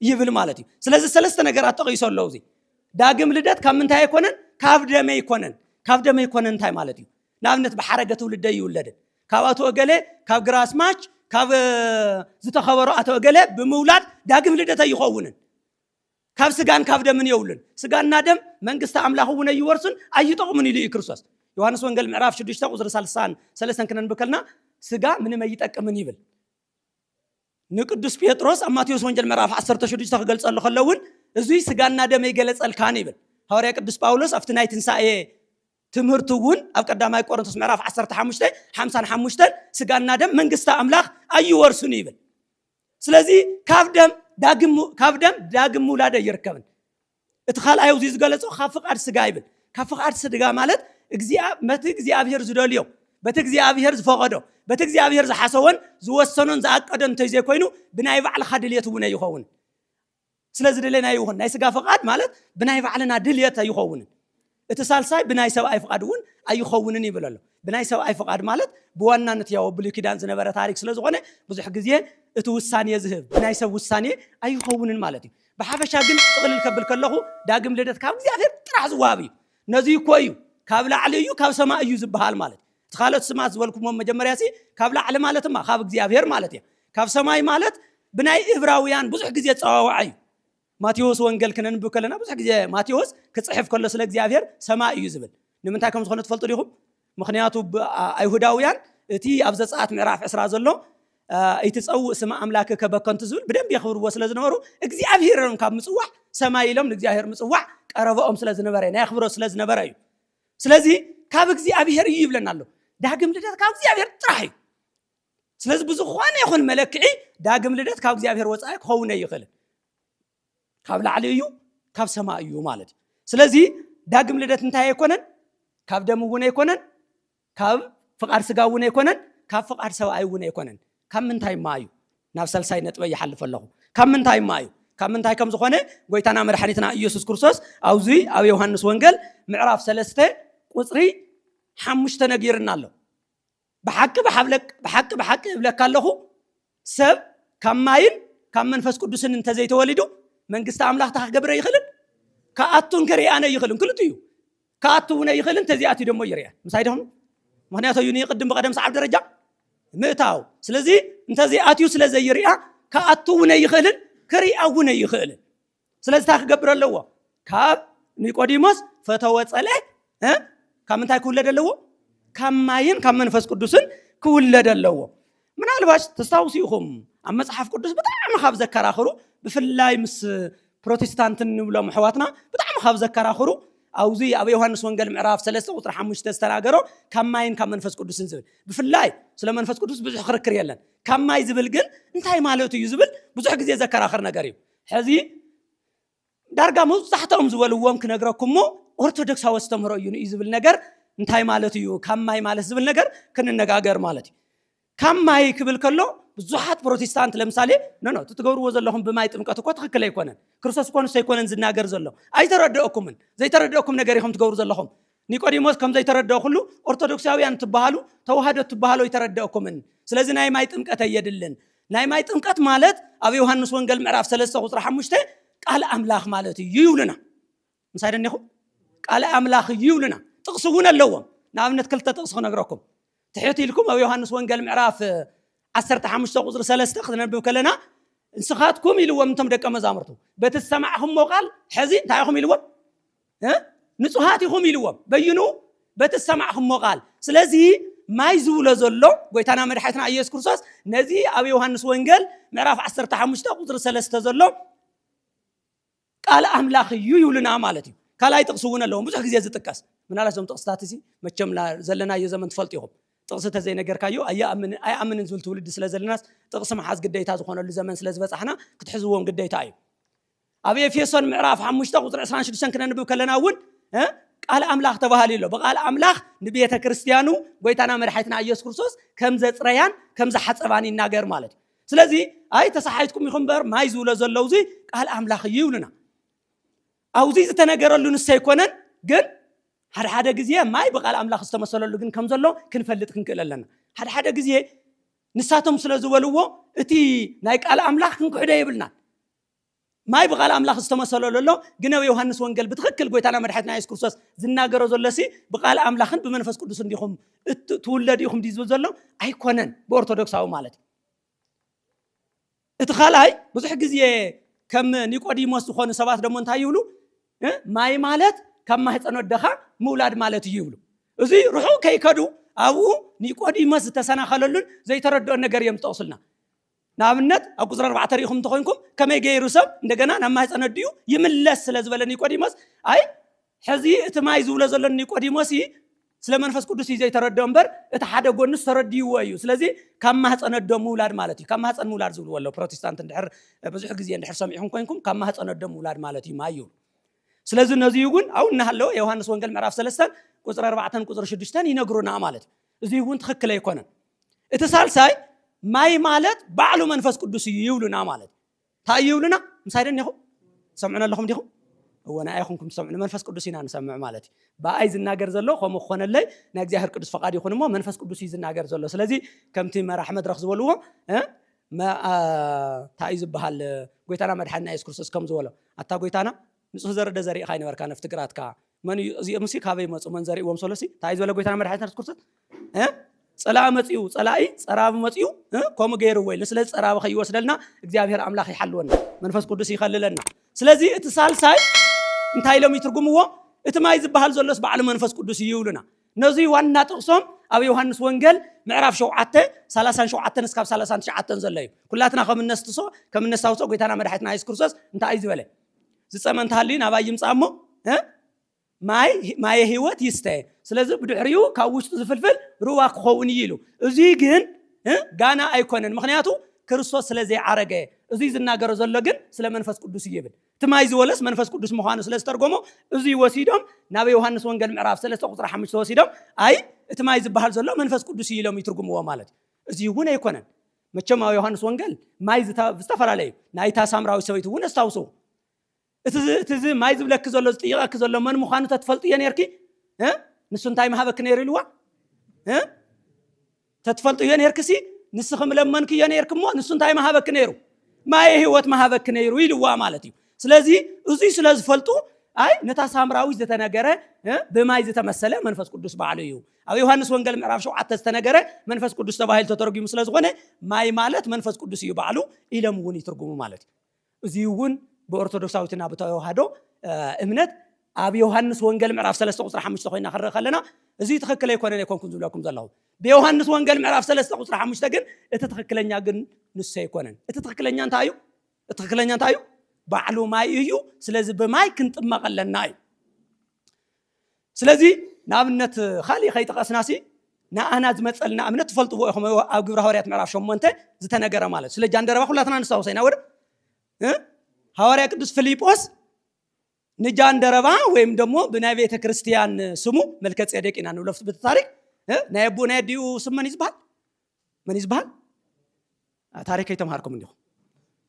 ይብል ማለት እዩ ስለዚ ሰለስተ ነገራት ተቂሶ ኣለዉ እዚ ዳግም ልደት ካብ ምንታይ ይኮነን ካብ ደም ይኮነን እንታይ ማለት እዩ ንኣብነት ብሓረገ ትውልደ ይውለድን ካብ ኣቶ ገለ ካብ ግራስማች ካብ ዝተኸበሩ ኣቶ ገለ ብምውላድ ዳግም ልደት ይኸውንን ካብ ስጋን ካብ ደምን ይውልን ስጋና ደም መንግስቲ ኣምላኽ እውን ይወርሱን ኣይጠቕሙን ኢሉ ክርስቶስ ዮሐንስ ወንጌል ምዕራፍ 6 ቁጥር 33 ክንንብከልና ስጋ ምንም አይጠቅምን ይብል ንቅዱስ ጴጥሮስ ማቴዎስ ወንጌል ምዕራፍ 16 ክገልጸሉ ከለውን እዙይ ስጋና ደም ይገለጸልካን ይብል ሐዋርያ ቅዱስ ጳውሎስ ኣብቲ ናይ ትንሳኤ ትምህርቱውን ኣብ ቀዳማይ ቆሮንቶስ ምዕራፍ 15:55 ስጋና ደም መንግስቲ ኣምላኽ ኣይወርሱን ይብል ስለዚ ካብ ደም ዳግም ውላደ ይርከብን እቲ ካልኣይ እዚ ዝገለጾ ካብ ፍቃድ ስጋ ይብል ካብ ፍቃድ ስጋ ማለት እግዚአብሔር ዝደልዮ በቲ እግዚአብሔር ዝፈቀዶ በቲ እግዚአብሔር ዝሓሰወን ዝወሰኖን ዝኣቀደን እንተዘይ ኮይኑ ብናይ ባዕልኻ ድልየት እውን ይኸውን ስለዚ ድልየና ይኹን ናይ ስጋ ፍቃድ ማለት ብናይ ባዕልና ድልየት ይኸውን እቲ ሳልሳይ ብናይ ሰብኣይ ፍቃድ እውን ኣይኸውንን ይብል ኣሎ ብናይ ሰብኣይ ፍቃድ ማለት ብዋናነት ያው ብሉይ ኪዳን ዝነበረ ታሪክ ስለ ዝኾነ ብዙሕ ግዜ እቲ ውሳኔ ዝህብ ብናይ ሰብ ውሳኔ ኣይኸውንን ማለት እዩ ብሓፈሻ ግን ጥቕልል ከብል ከለኹ ዳግም ልደት ካብ እግዚአብሔር ጥራሕ ዝዋሃብ እዩ ነዚ እኮ እዩ ካብ ላዕሊ እዩ ካብ ሰማይ እዩ ዝበሃል ማለት ተኻለት ስማት ዝበልኩሞ መጀመርያ ሲ ካብ ላዕሊ ማለትማ ካብ እግዚአብሔር ማለት እዩ ካብ ሰማይ ማለት ብናይ ዕብራውያን ብዙሕ ግዜ ፀዋውዓ እዩ ማቴዎስ ወንጌል ክነንብብ ከለና ብዙሕ ግዜ ማቴዎስ ክጽሕፍ ከሎ ስለ እግዚአብሔር ሰማይ እዩ ዝብል ንምንታይ ከም ዝኾነ ትፈልጡ ዲኹም ምኽንያቱ ኣይሁዳውያን እቲ ኣብ ዘጸአት ምዕራፍ 20 ዘሎ ኣይትጸውእ ስም ኣምላክ ከበከንቱ ዝብል ብደንብ የኽብርዎ ስለ ዝነበሩ እግዚአብሔርን ካብ ምጽዋዕ ሰማይ ኢሎም ንእግዚአብሔር ምጽዋዕ ቀረበኦም ስለ ዝነበረ ናይ ክብሮ ስለ ዝነበረ እዩ ስለዚ ካብ እግዚአብሔር እዩ ይብለና ኣሎ ዳግም ልደት ካብ እግዚአብሔር ጥራሕ እዩ ስለዚ ብዝኾነ ይኹን መለክዒ ዳግም ልደት ካብ እግዚአብሔር ወጻኢ ክኸውን ይኽእል ካብ ላዕሊ እዩ ካብ ሰማይ እዩ ማለት ስለዚ ዳግም ልደት እንታይ ይኮነን ካብ ደም እውን ይኮነን ካብ ፍቃድ ስጋ እውን ይኮነን ካብ ፍቃድ ሰብኣይ እውን ይኮነን ካብ ምንታይ ማዩ ናብ ሰልሳይ ነጥብ ይሓልፍ ኣለኹ ካብ ምንታይ ማዩ ካብ ምንታይ ከም ዝኾነ ጎይታና መድኃኒትና ኢየሱስ ክርስቶስ ኣብዚ ኣብ ዮሐንስ ወንጌል ምዕራፍ 3 ቁጽሪ 5 ነጊርና ኣሎ ብሓቂ ይብለካ ኣለኹ ሰብ ካብ ማይን ካብ መንፈስ ቅዱስን እንተዘይተወሊዱ መንግስቲ ኣምላኽ ተኽገብረ ይኽእልን ከኣቱን ክርያነ ይኽእልን ክልቱ እዩ ከኣቱ እውን ይኽእልን ተዚኣቱ ደሞ ይርያ ምሳይ ደኹም ምክንያቱ እዩ ንቅድም በቀደም ሰዓብ ደረጃ ምእታው ስለዚ እንተዚኣቱ ስለ ዘይርያ ከኣቱ እውን ይኽእልን ክርያ እውን ይኽእልን ስለዚ ታክገብር ኣለዎ ካብ ኒቆዲሞስ ፈተወ ጸለ ካብ ምንታይ ክውለድ ኣለዎ ካብ ማይን ካብ መንፈስ ቅዱስን ክውለድ ኣለዎ ምናልባሽ ተስታውሲኹም ኣብ መጽሓፍ ቅዱስ ብጣዕሚ ካብ ዘከራኽሩ ብፍላይ ምስ ፕሮቴስታንትን ንብሎም ኣሕዋትና ብጣዕሚ ካብ ዘከራኽሩ ኣውዚ ኣብ ዮሐንስ ወንጌል ምዕራፍ 3 ቁጥሪ 5 ዝተናገሮ ካብ ማይን ካብ መንፈስ ቅዱስን ዝብል ብፍላይ ስለ መንፈስ ቅዱስ ብዙሕ ክርክር የለን ካብ ማይ ዝብል ግን እንታይ ማለት እዩ ዝብል ብዙሕ ግዜ ዘከራኽር ነገር እዩ ሕዚ ዳርጋ መብዛሕትኦም ዝበልዎም ክነግረኩምሞ ኦርቶዶክሳዊ አስተምህሮ እዩ ዝብል ነገር እንታይ ማለት እዩ ካብ ማይ ማለት ዝብል ነገር ክንነጋገር ማለት እዩ ካብ ማይ ክብል ከሎ ብዙሓት ፕሮቴስታንት ለምሳሌ ኖ ትትገብርዎ ዘለኹም ብማይ ጥምቀት እኮ ትክክል ኣይኮነን ክርስቶስ ኮንስ ኣይኮነን ዝናገር ዘሎ ኣይተረድአኩምን ዘይተረድአኩም ነገር ኢኹም ትገብሩ ዘለኹም ኒቆዲሞስ ከም ዘይተረድአ ሁሉ ኦርቶዶክሳውያን ትበሃሉ ተዋህዶ ትበሃሉ ይተረድአኩምን ስለዚ ናይ ማይ ጥምቀት የድልን ናይ ማይ ጥምቀት ማለት ኣብ ዮሐንስ ወንጌል ምዕራፍ 3 ቁጥሪ 5 ቃል አምላኽ ማለት እዩ ይውልና ምሳይደኒኹም ቃል አምላኽ ይውልና ጥቅስ እውን ኣለዎም ንኣብነት ክልተ ጥቅስ ክነግረኩም ትሕት ኢልኩም ኣብ ዮሐንስ ወንጌል ምዕራፍ 15 ቁጥሪ 3 ክነብብ ከለና እንስኻትኩም ኢልዎም እንቶም ደቀ መዛሙርቱ በተሰማዕኹም ቃል ሕዚ እንታይ ኢኹም ኢልዎም ንጹሃት ኢኹም ኢልዎም በይኑ በተሰማዕኹም ቃል ስለዚ ማይ ዝብሎ ዘሎ ጎይታና መድሓኒትና ኢየሱስ ክርስቶስ ነዚ ኣብ ዮሐንስ ወንጌል ምዕራፍ 15 ቁጥሪ 3 ዘሎ ቃል አምላኽ እዩ ይውልና ማለት እዩ ካልኣይ ጥቅስ እውን ኣለዎም ብዙሕ ግዜ ዝጥቀስ ምናልባቶም ጥቅስታት እዚ መቸም ዘለናዮ ዘመን ትፈልጥይኹም ጥቅስ ተዘይ ነገርካዮ ኣይኣምንን ዝብል ትውልድ ስለ ዘለናስ ጥቅስ መሓዝ ግዴታ ዝኾነሉ ዘመን ስለ ዝበፃሕና ክትሕዝዎም ግዴታ እዩ ኣብ ኤፌሶን ምዕራፍ 5 ቁጥሪ 26 ክነንብብ ከለና እውን ቃል አምላኽ ተባሃሊ ኣሎ በቃል አምላኽ ንቤተ ክርስቲያኑ ጎይታና መድሓኒትና ኢየሱስ ክርስቶስ ከም ዘፅረያን ከም ዝሓፀባን ይናገር ማለት እዩ ስለዚ ኣይ ተሳሓይትኩም ይኹም በር ማይ ዝብሎ ዘለው እዚ ቃል አምላኽ ይውልና ኣውዚ ዝተነገረሉ ንስ ኣይኮነን ግን ሓደ ግዜ ማይ በቃል አምላኽ ዝተመሰለሉ ግን ከም ዘሎ ክንፈልጥ ክንክእል ኣለና ሓደ ግዜ ንሳቶም ስለ ዝበልዎ እቲ ናይ ቃል አምላኽ ክንክሕዶ ይብልና ማይ በቃል አምላኽ ዝተመሰለሉ ግን ኣብ ዮሐንስ ወንጌል ብትክክል ጎይታና መድሓኒትና ኢየሱስ ክርስቶስ ዝናገሮ ዘሎሲ በቃል አምላኽን ብመንፈስ ቅዱስ እንዲኹም ትውለድ ኢኹም ዝብል ዘሎ ኣይኮነን በኦርቶዶክሳዊ ማለት እቲ ካልኣይ ብዙሕ ግዜ ከም ኒቆዲሞስ ዝኾኑ ሰባት ደሞ እንታይ ይብሉ ማይ ማለት ካብ ማህፀን ወደኻ ምውላድ ማለት እዩ ይብሉ እዚ ሩሑ ከይከዱ ኣብኡ ኒቆዲሞስ ዝተሰናኸለሉን ዘይተረድኦ ነገር እዮም ጠቕሱልና ንኣብነት ኣብ ቁፅሪ 4 ሪኢኹም እንተኮይንኩም ከመይ ገይሩ ሰብ እንደገና ናብ ማህፀን ወዲኡ ይምለስ ስለ ዝበለ ኒቆዲሞስ ኣይ ሕዚ እቲ ማይ ዝብሎ ዘሎ ኒቆዲሞስ ስለ መንፈስ ቅዱስ ዘይተረድኦ እምበር እቲ ሓደ ጎንስ ተረድይዎ እዩ ስለዚ ካብ ማህፀን ወዶ ምውላድ ማለት እዩ ካብ ማህፀን ምውላድ ዝብልዎ ኣሎ ፕሮቴስታንት እንድሕር ብዙሕ ግዜ እንድሕር ሰሚዕኹም ኮይንኩም ካብ ማህፀን ወዶ ምውላድ ማለት እዩ ማይ እዩ ስለዚ ነዚ እውን ኣው እናሃለዎ ዮሐንስ ወንጌል ምዕራፍ 3 ቁጥሪ 4 ቁጥሪ 6 ይነግሩና ማለት እዚ እውን ትክክል ኣይኮነን እቲ ሳልሳይ ማይ ማለት ባዕሉ መንፈስ ቅዱስ ይውልና ማለት ታ ይውልና ምሳይደኒኹም ሰምዑና ኣለኹም ዲኹም ወና ኣይኹምኩም ትሰምዑ መንፈስ ቅዱስ ኢና ንሰምዕ ማለት ባኣይ ዝናገር ዘሎ ከምኡ ኮነለይ ናይ እግዚአብሔር ቅዱስ ፈቃድ ይኹን እሞ መንፈስ ቅዱስ ዝናገር ዘሎ ስለዚ ከምቲ መራሕ መድረኽ ዝበልዎ ታይ ዝበሃል ጎይታና መድሓኒትና ኢየሱስ ክርስቶስ ከም ዝበሎ ኣታ ጎይታና ንጹህ ዘረደ ዘሪእኻ ይነበርካ ነፍቲ ግራትካ መን እዚኦም ሲ ካበይ መፁ መን ዘሪእዎም ሰሎሲ ታይ ዝበለ ጎይታና መድሓኒትና ኢየሱስ ክርስቶስ ፀላ መፅኡ ፀላኢ ፀራብ መፅኡ ከምኡ ገይርዎ ኢሉ ስለዚ ፀራብ ከይወስደልና እግዚአብሔር አምላኽ ይሓልወና መንፈስ ቅዱስ ይኸልለና ስለዚ እቲ ሳልሳይ እንታይ ኢሎም ይትርጉምዎ እቲ ማይ ዝበሃል ዘሎስ ባዕሉ መንፈስ ቅዱስ ይውልና ነዚ ዋና ጥቅሶም ኣብ ዮሐንስ ወንጌል ምዕራፍ 7 37 እስካብ 39 ዘሎ እዩ ኩላትና ከም ነስታውሶ ጎይታና መድሓኒትና ኢየሱስ ክርስቶስ እንታይ ዝበለ ዝፀመን እንተሃልዩ ናባይ ይምፃሞ ማይ ህይወት ይስተ ስለዚ ብድሕሪኡ ካብ ውሽጡ ዝፍልፍል ሩዋ ክኸውን ኢሉ እዚ ግን ጋና ኣይኮነን ምክንያቱ ክርስቶስ ስለዘይ ዓረገ እዚ ዝናገሮ ዘሎ ግን ስለ መንፈስ ቅዱስ ይብል ትማይ ዝወለስ መንፈስ ቅዱስ ምዃኑ ስለ ዝተርጎሞ እዚ ወሲዶም ናብ ዮሐንስ ወንጌል ምዕራፍ 3 ቁጥሪ 5 ወሲዶም ኣይ እቲ ማይ ዝበሃል ዘሎ መንፈስ ቅዱስ ኢሎም ይትርጉምዎ ማለት እዚ እውን ኣይኮነን መቸም ኣብ ዮሐንስ ወንጌል ማይ ዝተፈላለዩ ናይታ ሳምራዊ ሰበይቲ እውን ኣስታውሱ እቲ ማይ ዝብለክ ዘሎ ዝጥይቐክ ዘሎ መን ምዃኑ ተትፈልጡ እየ ነርኪ ንሱ እንታይ ማሃበክ ነይሩ ኢልዋ ተትፈልጡ እየ ነርክሲ ንስኹም ለመንክ እየ ነርክሞ ንሱ እንታይ ማሃበክ ነይሩ ማይ ህይወት ማሃበክ ነይሩ ኢልዋ ማለት እዩ ስለዚ እዚ ስለ ዝፈልጡ ኣይ ነታ ሳምራዊ ዝተነገረ ብማይ ዝተመሰለ መንፈስ ቅዱስ ባዕሉ እዩ ኣብ ዮሐንስ ወንጌል ምዕራፍ 7 ዝተነገረ መንፈስ ቅዱስ ተባሂሉ ተተርጉሙ ስለ ዝኾነ ማይ ማለት መንፈስ ቅዱስ እዩ ባዕሉ ኢሎም እውን ይትርጉሙ ማለት እዩ እዚ እውን በኦርቶዶክሳዊትና በተዋህዶ እምነት ኣብ ዮሐንስ ወንጌል ምዕራፍ 3 ቁጥሪ 5 ኮይና ክረኸለና እዚህ ትክክለ ይኮነን ይኮንኩም ዝብለኩም ዘላሁ በዮሐንስ ወንጌል ምዕራፍ 3 ቁጥር 5 ግን እቲ ትክክለኛ ግን ንሰ ይኮነን እቲ ትክክለኛ እንታዩ ባዕሉ ማይ እዩ ስለዚህ በማይ ክንጥመቀለና እዩ ስለዚህ ናብነት ኻሊ ኸይተቀስናሲ ናአና ዝመጸልና እምነት ትፈልጥዎ ኢኹም ኣብ ግብረ ሐዋርያት ምዕራፍ 8 ዝተነገረ ማለት ስለ ጃንደረባ ሁላትና ንሳውሰይና ወደ ሐዋርያ ቅዱስ ፊልጶስ ንጃንደረባ ወይም ደግሞ በናይ ቤተ ክርስቲያን ስሙ መልከ ጼዴቅ ኢና ንብለፍት በታሪክ ናይ አቡ ናይ ዲኡ ስም ምን ይዝባል ታሪክ አይተማርኩም እንዲሁ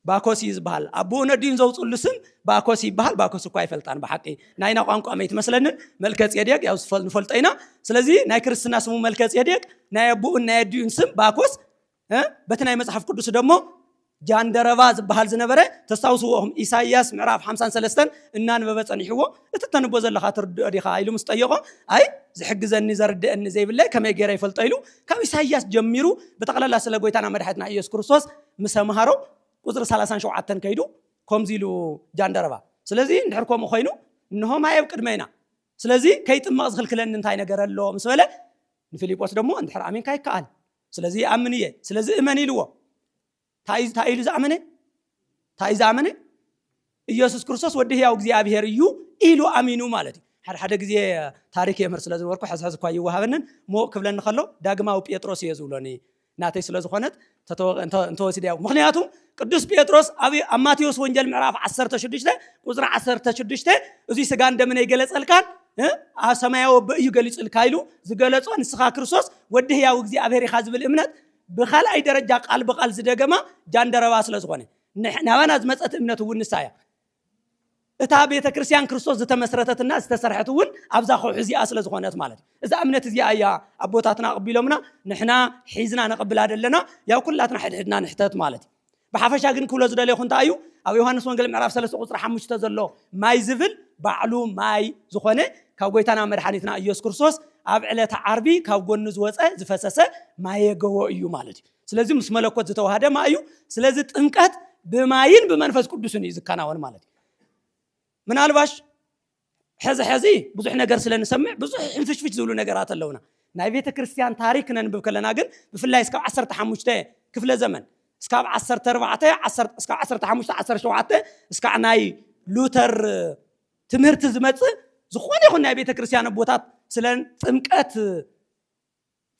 ባኮሲ ይዝባል አቡ ነዲን ዘውጽሉ ስም ባኮሲ ይባል ባኮሲ እኮ አይፈልጣን በሐቂ ናይና ቋንቋ ማይት መስለን መልከ ጼዴቅ ያው ንፈልጠይና ስለዚህ ናይ ክርስትና ስሙ መልከ ጼዴቅ ናይ አቡ ናይ ዲኡን ስም ባኮስ በተናይ መጽሐፍ ቅዱስ ደግሞ ጃንደረባ ዝባል ዝነበረ ተሳውስዎም ኢሳይያስ ምዕራፍ 53 እናንበበ ጸኒሕዎ እትተንቦ ዘለኻ ትርዲኻ ኢሉ ምስጠየቆ አይ ዝሕግዘኒ ዘርድአኒ ዘይብለይ ከመይ ገይረ ይፈልጠይሉ ካብ ኢሳይያስ ጀሚሩ በተቀላላ ስለ ጎይታና መድኃኒትና ኢየሱስ ክርስቶስ ምሰማሃሮ ቁጥር 37 ከይዱ ከምዚሉ ጃንደረባ ስለዚህ እንድሕርኮም ኮይኑ እንሆ ማየብ ቅድመይና ስለዚህ ከይጥማቅ ዝኽልክለን እንታይ ነገር ኣሎ ምስበለ ንፊልጶስ ደግሞ እንድሕር አሜን ካይካል ስለዚህ አምንየ ስለዚህ እመን ይልዎ ታይሉ ዘአመነ ኢየሱስ ክርስቶስ ወዲ ሕያው እግዚአብሔር እዩ ኢሉ አሚኑ ማለት ሓደ ጊዜ ታሪክ የምር ስለዚህ ወርኩ ሕዝሕዝ እኳ ይወሃበንን ሞ ክብለን ከሎ ዳግማው ጴጥሮስ የዝብሎኒ ናተይ ስለዝኾነት እንተወሲድያው ምክንያቱም ቅዱስ ጴጥሮስ ኣብ ማቴዎስ ወንጌል ምዕራፍ 16 ቁጥር 16 እዚ ስጋ እንደምን ይገለጸልካን ሰማያዊ በእዩ ገሊጽልካ ኢሉ ዝገለጾ ንስኻ ክርስቶስ ወዲ ሕያው እግዚአብሔር ኢኻ ዝብል እምነት بخلأي درجة قال بقال زدقما جاندرا واصل زخونه نحن زمت እምነቱ ونسايا እታቤተ ክርስቲያን ክርስቶስ ዝተመስረተት እና ዝተሰርሐትውን ኣብዛኹ ሕዚ ኣስለ ዝኾነት ማለት እዛ እምነት እዚኣ እያ ኣቦታትና ቀቢሎምና ንሕና ሒዝና ነቀብል አይደለና ያው ኩላትና ሕድሕድና ንሕተት ማለት በሐፈሻ ግን ኩሎ ዝደለይኹ እንታይ እዩ ኣብ ዮሐንስ ወንጌል ምዕራፍ 3 ቁጥር 5 ዘሎ ማይ ዝብል ባዕሉ ማይ ዝኾነ ካብ ጎይታና መድኃኒትና ኢየሱስ ክርስቶስ ኣብ ዕለተ ዓርቢ ካብ ጎኑ ዝወፀ ዝፈሰሰ ማይ የገዎ እዩ ማለት ስለዚህ ምስ መለኮት ዝተዋሃደ ማይ እዩ ስለዚህ ጥምቀት በማይን በመንፈስ ቅዱስን ይዝካናውን ማለት ምናልባሽ ሕዚ ብዙሕ ነገር ስለንሰምዕ ብዙሕ ፍሽፍሽ ዝብሉ ነገራት ኣለውና ናይ ቤተ ክርስቲያን ታሪክ ነንብብ ከለና ግን ብፍላይ እስካብ 15 ክፍለ ዘመን እስካብ 14 እስካብ 15 17 እስካብ ናይ ሉተር ትምህርት ዝመጽእ ዝኾነ ይኹን ናይ ቤተ ክርስቲያን ቦታት ስለን ጥምቀት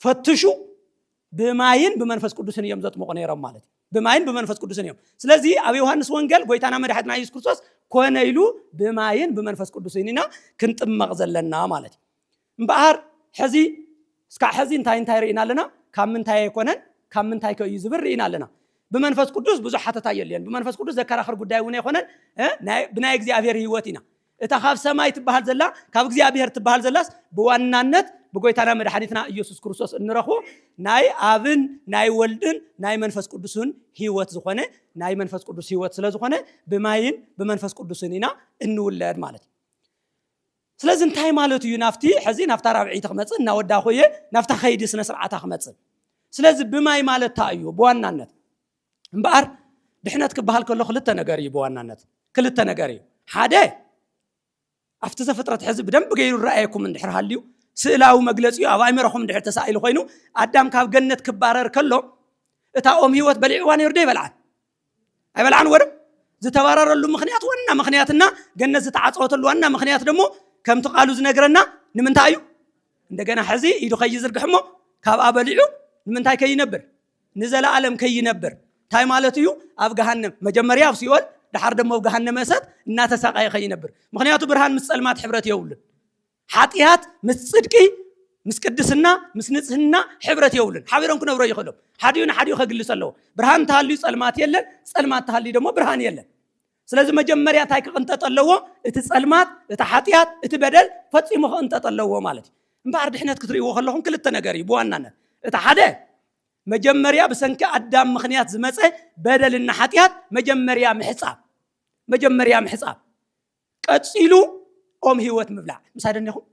ፈትሹ በማይን በመንፈስ ቅዱስን እዮም ዘጥምቁ ነይሮም ማለት በማይን በመንፈስ ቅዱስን እዮም ስለዚህ ኣብ ዮሐንስ ወንጌል ጎይታና መድኃኒትና ኢየሱስ ክርስቶስ ኮነ ኢሉ በማይን በመንፈስ ቅዱስንና ክንጥመቅ ዘለና ማለት እምበአር ሕዚ እስካ ሕዚ እንታይ ርኢና ኣለና ካብ ምንታይ ይኮነን ካብ ምንታይ ከዩ ዝብር ርኢና ኣለና በመንፈስ ቅዱስ ብዙሕ ሓተታ የለን በመንፈስ ቅዱስ ዘከራኽር ጉዳይ ውን ይኮነን ብናይ እግዚአብሔር ህይወት ኢና እታ ካብ ሰማይ ትበሃል ዘላ ካብ እግዚአብሔር ትበሃል ዘላስ በዋናነት በጎይታና መድኃኒትና ኢየሱስ ክርስቶስ እንረኹ ናይ አብን ናይ ወልድን ናይ መንፈስ ቅዱስን ህይወት ዝኾነ ናይ መንፈስ ቅዱስ ህይወት ስለ ዝኾነ በማይን በመንፈስ ቅዱስንና እንውለድ ማለት ስለዚህ እንታይ ማለት እዩ ናፍቲ ሕዚ ናፍታ ራብዒት ክመጽእ እና ወዳ ኾየ ናፍታ ኸይዲ ስነ ስርዓታ ክመጽእ ስለዚህ በማይ ማለት ታዩ በዋናነት እምበአር ድሕነት ክበሃል ከሎ ክልተ ነገር እዩ በዋናነት ክልተ ነገር እዩ ሓደ ኣብቲ ዘፍጥረት ሕዚ በደንብ ገይሩ ረአየኩም እንድሕር ሃልዩ ስእላዊ መግለጽዩ ኣብ ኣይመረኹም እንድሕር ተሳኢሉ ኮይኑ ኣዳም ካብ ገነት ክባረር ከሎ እታ ኦም ህይወት በሊዕዋን ይርደ ይበልዓን ኣይበልዓን ወደ ዝተባረረሉ ምኽንያት ዋና ምኽንያትና ገነት ዝተዓጸወተሉ ዋና ምኽንያት ደግሞ ከም ተቃሉ ዝነገረና ንምንታይ እዩ እንደገና ሕዚ ኢዱ ከይዝርግሕሞ ካብ ኣበሊዑ ንምንታይ ከይነብር ንዘላለም ከይነብር ታይ ማለት እዩ ኣብ ገሃነም መጀመርያ ኣብ ሲኦል ድሓር ደሞ ኣብ ገሃነም እሳት እናተሰቃየ ከይነብር ምኽንያቱ ብርሃን ምስ ጸልማት ሕብረት የውልን ሓጢያት ምስ ጽድቂ ምስ ቅድስና ምስ ንጽህና ሕብረት የውልን ሓቢሮም ክነብሩ ይኽእሎም ሓዲዩ ከግልጽ ኣለዎ ብርሃን ተሃልዩ ጸልማት የለን ጸልማት ተሃልዩ ደሞ ብርሃን የለን ስለዚህ መጀመርያ ታይ ክቅንጠጥ ኣለዎ እቲ ጸልማት እቲ ሓጢያት እቲ በደል ፈጺሙ ክቅንጠጥ ኣለዎ ማለት እምበአር ድሕነት ክትርእይዎ ከለኹም ክልተ ነገር እዩ በዋናነት እቲ ሓደ መጀመርያ በሰንከ አዳም ምኽንያት ዝመጸ በደልና ሓጢያት መጀመርያ ምሕጻብ ቀጽሉ ኦም ህይወት ምብላዕ ምሳደነኹም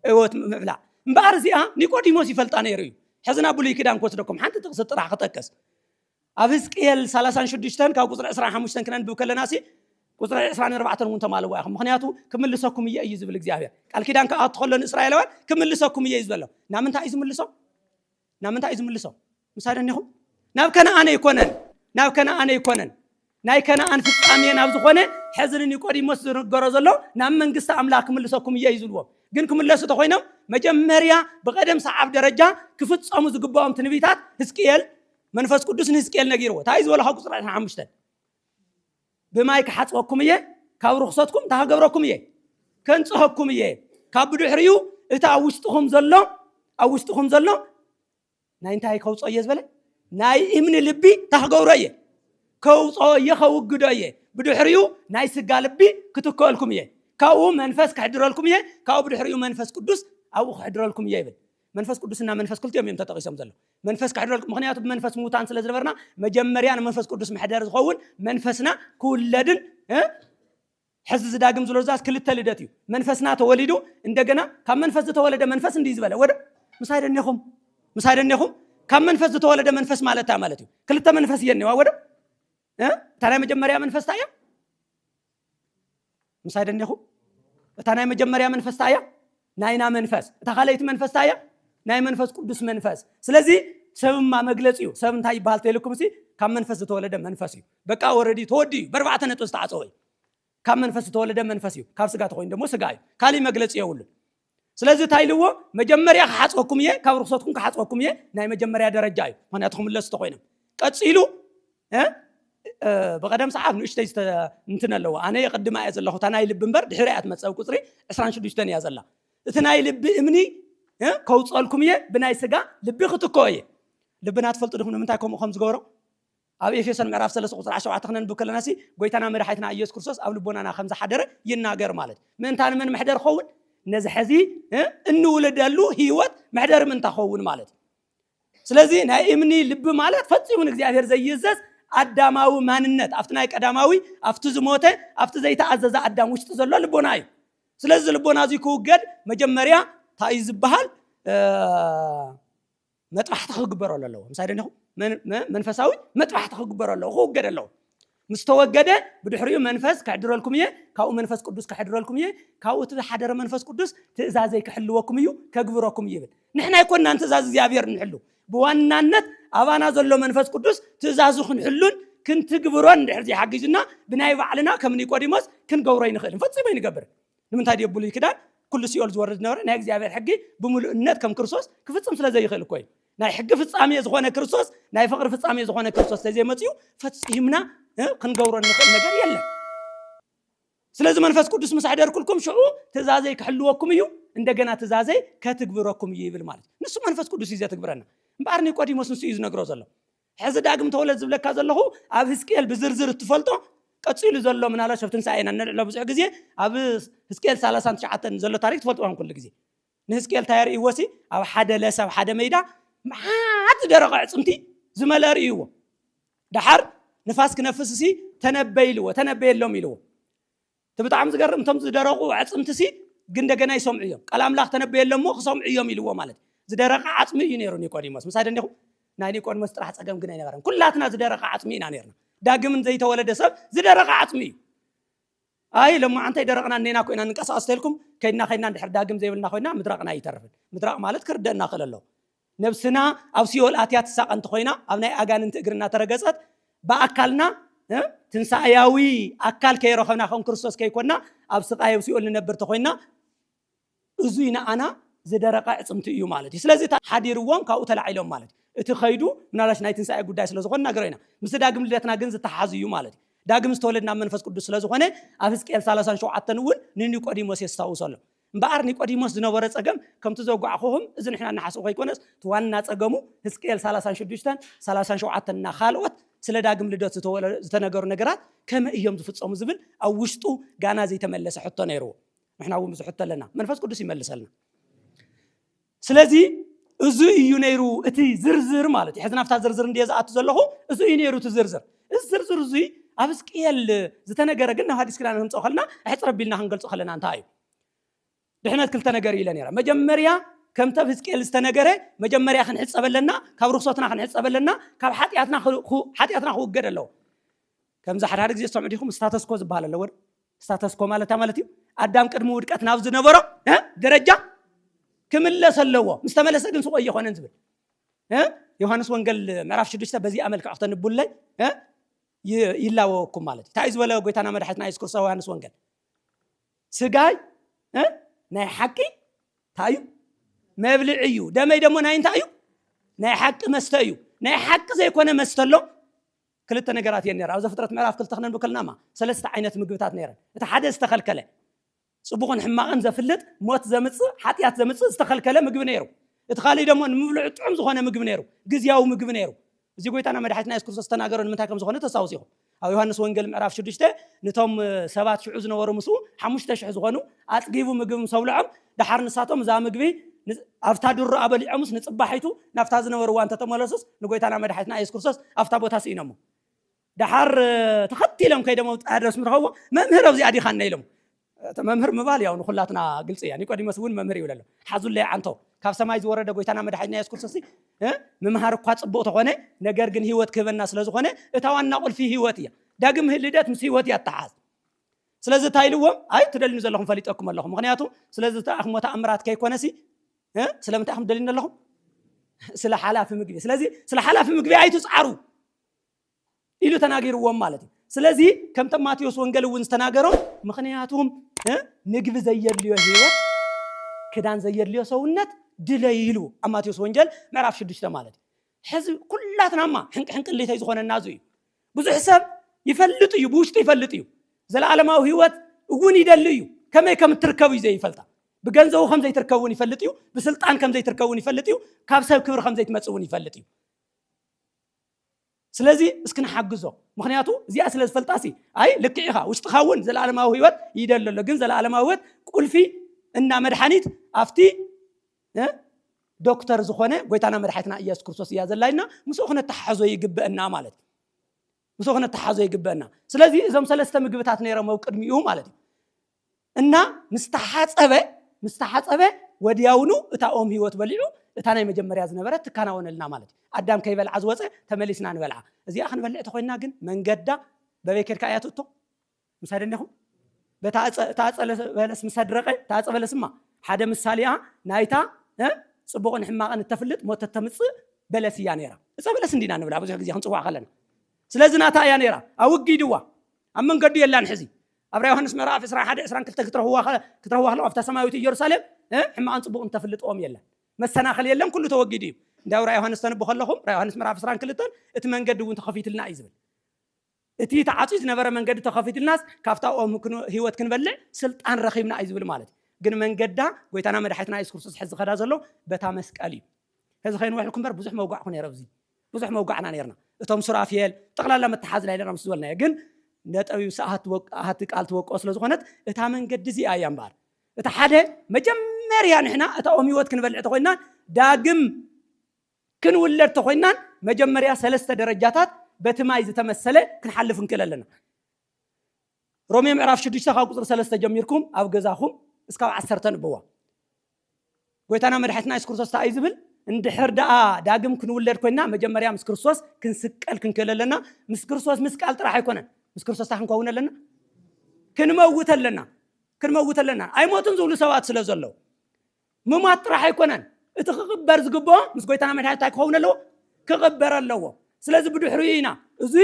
ህይወት ምብላዕ እምበአር እዚኣ ኒቆዲሞስ ይፈልጣ ነይሩ እዩ ሕዝና ብሉይ ኪዳን ክወስደኩም ሓንቲ ጥቕሲ ጥራሕ ክጠቅስ ኣብ ሕዝቅኤል 36 ካብ ቁጥሪ 25 ክነንብብ ከለናሲ ቁጥር 24 እውን ተማልዋ ኢኹም ምኽንያቱ ክምልሰኩም እዩ ዝብል እግዚአብሔር ቃል ኪዳን ከኣትኸሎን እስራኤላውያን ክምልሰኩም እዩ ዝብሎ ናምንታይ እዩ ዝምልሶ ምሳደኒኹም ናብ ከነኣነ ይኮነን ናይ ከነኣን ፍጻሜ ናብ ዝኾነ ሕዝን ኒቆዲሞስ ዝነገሮ ዘሎ ናብ መንግስቲ ኣምላክ ክምልሰኩም እዩ ዝብልዎ ግን ክምለሱ ተኾይኖም መጀመርያ ብቀደም ሰዓብ ደረጃ ክፍጸሙ ዝግባኦም ትንቢታት ሕዝቅኤል መንፈስ ቅዱስ ንሕዝቅኤል ነጊርዎ ታይ ዝበሎ ቁጥር 5 ብማይ ክሓጽወኩም እየ ካብ ርኽሰትኩም ታገብረኩም እየ ከንጽሐኩም እየ ካብ ብድሕሪኡ እታ ኣብ ውሽጥኹም ዘሎ ናይ እንታይ ከውጾ እየ ዝበለ ናይ እምኒ ልቢ ታገብሮ እየ ከውጾ እየ ከውግዶ እየ ብድሕሪኡ ናይ ስጋ ልቢ ክትከልኩም እየ ካብኡ መንፈስ ክሕድረልኩም እየ ካብኡ ብድሕሪኡ መንፈስ ቅዱስ ኣብኡ ክሕድረልኩም እየ ይብል መንፈስ ቅዱስና መንፈስ ክልቲኦም እዮም ተጠቂሶም ዘሎ መንፈስ ክሕድረልኩም ምኽንያቱ መንፈስ ሙታን ስለ ዝነበርና መጀመርያ መንፈስ ቅዱስ መሕደር ዝኸውን መንፈስና ክውለድን ሕዚ ዝዳግም ዝሎ ዛስ ክልተ ልደት እዩ መንፈስና ተወሊዱ እንደገና ካብ መንፈስ ዝተወለደ መንፈስ እንዲህ ዝበለ ወደ ምሳይደኒኹም ካብ መንፈስ ዝተወለደ መንፈስ ማለት እዩ ክልተ መንፈስ የነዋ ወደ ታናይ መጀመርያ መንፈስ ታያ ምሳይደኒኹም ታናይ መጀመርያ መንፈስ ታያ ናይና መንፈስ ተኻለይቲ መንፈስ ታያ ናይ መንፈስ ቅዱስ መንፈስ ስለዚ ሰብማ መግለጽ እዩ ሰብ እንታይ ይባሃል ተይልኩም እሲ ካብ መንፈስ ዝተወለደ መንፈስ እዩ በቃ ኦሬዲ ተወዲ በርባዕተ ነጥብ ዝተዓጸወ ካብ መንፈስ ዝተወለደ መንፈስ እዩ ካብ ስጋ ተኮይን ደሞ ስጋ እዩ ካሊ መግለጽ የውልን ስለዚ ታይልዎ መጀመርያ ክሓጽወኩም እየ ካብ ርኽሰትኩም ክሓጽወኩም እየ ናይ መጀመርያ ደረጃ እዩ ምኽንያቱም ለስ ተኮይኖም ቀጺሉ بقدم صعب نشتي انتنا لو انا يقدم ايز الله تناي لب بنبر دحريات متصو قصري 26 يا زلا تناي لب امني كوصلكم يه بناي سغا لب خطكوي لبنا تفلط دخم منتاكم خمس غورو اب افيسن معراف 3 قصر 10 تخنن بكلناسي غويتنا مرحيتنا ايس كريستوس اب لبونانا خمس حدر يناغر مالت منتان من محدر خون نزحزي انه ولدالو هيوت محدر من تخون مالت ስለዚህ ናይ እምኒ ልብ ማለት ፈጽሙን እግዚአብሔር ዘይዘዝ አዳማዊ ማንነት አፍትናይ ቀዳማዊ አፍቱ ዝሞተ አፍቱ ዘይተአዘዘ አዳም ውስጥ ዘሎ ልቦና እዩ ስለዚህ ልቦና እዚ ኩገድ መጀመሪያ ታይዝ በሃል መጥባሕት ክግበረሉ ኣለዎ ምሳይደንኹ መንፈሳዊ መጥባሕት ክግበረሉ ኩገደሉ مستوجده بدحريو منفس كحدرلكم يه كاو منفس قدوس كحدرلكم يه كاو تحدر منفس قدوس تزازي كحلوكم يو كغبركم يبل نحنا يكون انت تزاز እግዚአብሔር እንحلو بوانانت ابانا زلو منفس قدوس تزازو خنحلون كنت غبرو እንደዚህ حقيزنا بناي بعلنا كم نيقوديموس كنغوري نخل فصيبي نغبر لمنታይ ديبሉ ይክዳል كل سيول زورد نور ናይ እግዚአብሔር حقي بملؤነት كم ክርስቶስ ክፍጽም ስለዘይ ይኽእል ኮይ ናይ ሕጊ ፍጻሜ ዝኾነ ክርስቶስ ናይ ፍቅር ፍጻሜ ዝኾነ ክርስቶስ ስለዘይ መጽዩ ፈጽምና كنغورو نخل ነገር የለም ስለዚህ መንፈስ ቅዱስ መስሐደር ኩልኩም ሽዑ ተዛዘይ ክሕልወኩም እዩ እንደገና ተዛዘይ ከትግብረኩም ይብል ማለት ንሱ መንፈስ ቅዱስ ይዘ ትግብረና ባርኒ ቆዲሞስ ንሱ ይዝ ነግሮ ዘሎ ሕዚ ዳግም ተወለድ ዝብለካ ዘለኹ ኣብ ሕዝቅኤል ብዝርዝር ትፈልጦ ቀጽሉ ዘሎ ምናላ ሸፍትን ሳይና ንዕሎ ብዙሕ ግዜ ኣብ ሕዝቅኤል 39 ዘሎ ታሪክ ትፈልጦን ኩሉ ግዜ ንሕዝቅኤል ታየር ይወሲ ኣብ ሓደ ለሰብ ሓደ ሜዳ ማዓት ደረቀ ዕጽምቲ ዝመለር እዩ ዳሓር ንፋስ ክነፍስሲ ተነበየሎም ኢልዎ ተብጣዕም ዝገርም እንቶም ዝደረቁ ዓጽምትሲ ግን እንደገና ይሰምዑ እዮም ቃል አምላክ ተነበየሎም ክሰምዑ እዮም ኢልዎ ማለት ዝደረቀ ዓጽሚ እዩ ነይሩ ኒቆዲሞስ ምሳይደንኹ ናይ ኒቆዲሞስ ጥራሕ ጸገም ግን አይነበረም ኩላትና ዝደረቀ ዓጽሚ ኢና ነይርና ዳግምን ዘይተወለደ ሰብ ዝደረቀ ዓጽሚ እዩ አይ ለማ አንተ ይደረቅና ነና ኮይና እንቀሳቀስተልኩም ከይና እንድሕር ዳግም ዘይብልና ኮይና ምድራቅና ይተርፍን ምድራቅ ማለት ክርደና ከለሎ ነብስና ኣብ ሲኦል አትያት ሳቀንት ኮይና ኣብ ናይ አጋንንት እግርና ተረገጸት በአካልና ትንሳኤያዊ አካል ከይረኸና ኾን ክርስቶስ ከይኮና ኣብ ስቃይ ሲኦል ነበር ተኾይና እዙይና አና ዝደረቀ ዕጽምቲ እዩ ማለት ስለዚህ ሓዲርዎም ካብኡ ተላዒሎም ማለት እቲ ኸይዱ ምናላሽ ናይ ትንሳኤ ጉዳይ ስለዝኾነ ነገረና ምስ ዳግም ልደትና ግን ዝተሓዙ እዩ ማለት ዳግም ዝተወለድና መንፈስ ቅዱስ ስለዝኾነ ኣብ ሕዝቅኤል 37 እውን ንኒቆዲሞስ የስታውሰሎ እምበኣር ኒቆዲሞስ ዝነበረ ጸገም ከምቲ ዘጓዕኹም እዚ ንሕና ንሓስብ ኮይኮነስ ዋና ጸገሙ ሕዝቅኤል 37 እና ካልኦት ስለ ዳግም ልደት ዝተነገሩ ነገራት ከመ እዮም ዝፍጸሙ ዝብል ኣብ ውሽጡ ጋና ዘይተመለሰ ሕቶ ነይሩ ንሕና እውን ብዙሕ ተለና መንፈስ ቅዱስ ይመልሰልና ስለዚህ እዚ እዩ ነይሩ እቲ ዝርዝር ማለት ሕዝናፍታ ዝርዝር እንደያዛት ዘለኹ እዚ እዩ ነይሩ እቲ ዝርዝር ዝርዝር እዚ ኣብ ሕዝቅኤል ዝተነገረ ግን ናብ ሐዲስ ኪዳን ህንጾ ኸልና ሕጽረቢልና ክንገልጾ ኸለና እንታይ እዩ ድሕነት ክልተ ነገር ኢለ ነይራ መጀመርያ ከምተ ሕዝቅኤል ዝተነገረ መጀመርያ ክንሕጸበለና ካብ ርክሶትና ክንሕጸበለና ካብ ኃጢአትና ክውገድ ኣለዎ كم زحر هذا جزء سمعتيهم ستاتس كو زبالة لور ستاتس كو مالتي أدم قدم ودقت نافذ نبرة درجة كمل سلوه مستمل سجن سوق يخوان نزبل يوحنس وانجل معرف شدشته بزي أمل كعطن بولي يلاوكم مالتي تعيز ولا قويتنا مدحتنا يذكر سوا يوحنس وانجل سجاي ناي حكي تايو ما يبلعيو ده ما يدمو ناين تايو ناي حق مستايو ناي حق زي كونه مستلو كلتا نغرات ينير او زفترت معرف كل تخنن بكلناما ثلاثه عينات مغبታት نيرن እቲ ሓደ ዝተኸልከለ ጽቡቕን ሕማቕን ዘፍልጥ ሞት ዘምጽእ ሓጢያት ዘምጽእ ዝተኸልከለ ምግብ ነይሩ እቲ ኻሊ ደሞ ንምብልዑ ጥዑም ዝኾነ ምግብ ነይሩ ግዝያዊ ምግብ ነይሩ እዚ ጎይታና መድሓኒትና ኢየሱስ ክርስቶስ ተናገረን ምንታይ ከም ዝኾነ ተሳውሲኹ ኣብ ዮሐንስ ወንጌል ምዕራፍ 6 ነቶም 7,000 ዝነበሩ ምስኡ 5,000 ዝኾኑ ኣጽጊቡ ምግብ ሰውልዖም ድሓር ንሳቶም ዛ ምግቢ ኣፍታ ድሩ ኣበሊዖምስ ንጽባሒቱ ናፍታ ዝነበሩ ዋንተ ተመለሱስ ንጎይታና መድሓኒትና ኢየሱስ ክርስቶስ ኣፍታ ቦታ ሲኢኖም دحر تختيلهم كيدا موت أدرس مرهوا ممهر أو زيادة خان نيلهم ممهر مبالي أو نخلاتنا قلت يعني كودي مسؤول ممهر ولا لا حظوا لي عنتو كاف سمايز ورد قويتنا مدحنا يسكر سسي ممهر قات صبوت خونه نجرجن هيوت كيف الناس لازم خونه اتوان نقول فيه هيوتيا داقم هالليدات مسي هيوتيا التعاز سلازة تايلوهم أي تدل نزل لهم فليت أكمل لهم مغنياتهم سلازة تأخذ متأمرات كي كونسي سلام تأخذ دلنا لهم سلا حلا في مقبي سلا حلا في مقبي أي تسعروا إلو تناغيروهم مالتي سلازي كم تماتيوس وانجلو ونستناغرو مخنياتهم نقب زير ليو هيوت كدان زير ليو سونت دليلو أماتيوس وانجل معرف شدشتا مالتي حزب كلاتنا ما حنق اللي تيزخون النازوي بزو حساب يفلطيو بوشت يفلطيو زل عالماو هيوت وقوني دليو كم تركوي زي يفلطا بغنزو خم زي تركوون يفلطيو بسلطان كم زي تركوون يفلطيو كابساب كبر خم زي تمصون يفلطيو سلازي اسكن حقزو مخنياتو زي اسلاز فلطاسي اي لكيخا وشتخاون زلالماو هيوت يدلل لكن زلالماو هيوت قول في ان مدحانيت افتي دكتور زخونه غويتانا مدحاتنا ኢየሱስ ክርስቶስ ያዘላይና مسخونه ተሐዞ ይግበእና ማለት مسخونه ተሐዞ ይግበእና ስለዚህ እዞም ሰለስተ ምግብታት ነይረው ቅድሚኡ ማለት እና مستحصبه ወዲያውኑ እታኦም ህይወት በሊዑ እታናይ መጀመሪያ ዝነበረ ተካናወነልና ማለት አዳም ከይበልዓ ዝወፀ ተመሊስና ንበልዓ እዚኣ ክንበልዕ ተኮይና ግን መንገዳ በቤከርካ አያትቶ ምሳደነኹም በታጸለ በለስ ምሳድረቀ ታጸለ በለስማ ሓደ ምሳሊያ ናይታ ጽቡቕን ሕማቕን ተፍልጥ ሞት ተምጽእ በለስያ ነራ እዛ በለስ እንዲና ንብላ ብዙሕ ግዜ ክንጽዋዕ ከለና ስለዚህ ናታ ያ ነራ አውጊድዋ አመንገዱ የላን ሕዚ አብራ ዮሐንስ ምዕራፍ 11 22 ክትረዋህ ለው አፍታ ሰማያዊት ኢየሩሳሌም ሕማቕን ጽቡቕን ተፍልጥኦም የለን መሰናኸል የለም ኩሉ ተወጊድ እዩ እንዳው ራእይ ዮሐንስ ተንብኹ ኣለኹም ራእይ ዮሐንስ ምዕራፍ 22 እቲ መንገዲ እውን ተኸፊትልና እዩ ዝብል እቲ ተዓጽዩ ዝነበረ መንገዲ ተኸፊትልናስ ካፍታኦም ህይወት ክንበልዕ ስልጣን ረኺብና እዩ ዝብል ማለት ግን መንገዳ ጎይታና መድሓኒትና ኢየሱስ ክርስቶስ ሕዚ ኸዳ ዘሎ በታ መስቀል እዩ ሕዚ ኸይንውሕልኩም በር ብዙሕ መውጋዕ ኩ ነይረ ብዙ ብዙሕ መውጋዕና ነርና እቶም ሱራፊኤል ጠቕላላ መተሓዝ ላይ ነርና ምስ ዝበልና ግን ነጠቢው ሰዓት ቃል ተወቆ ስለ ዝኾነት እታ መንገዲ እዚኣ እያ እምበር እታ ሓደ መጀመርያ ንሕና እታኦም ህይወት ክንበልዕ ተኮይና ዳግም ክንውለድ ተኮይና መጀመርያ ሰለስተ ደረጃታት በትማይ ዝተመሰለ ክንሓልፍ እንክለለና ሮሜ ምዕራፍ 6 ካብ ቁጥር 3 ጀሚርኩም ኣብ ገዛኹም እስካብ 10 ንብዋ ጎይታና መድሓኒትና ኢየሱስ ክርስቶስ ታይ ዝብል እንድሕር ደኣ ዳግም ክንውለድ ኮይና መጀመርያ ምስ ክርስቶስ ክንስቀል ክንክለለና ምስ ክርስቶስ ምስቃል ጥራሕ ኣይኮነን ምስ ክርስቶስ ታንኮውን ኣለና ክንመውት ኣለና ኣይሞቱን ዝብሉ ሰባት ስለ ዘለው ምማት ጥራሕ ኣይኮነን እቲ ክቕበር ዝግብኦ ምስ ጎይታና መድሓኒት ኣይኮውን ኣለዎ ክቕበር ኣለዎ ስለዚህ ብድሕሪኡ ኢና እዚ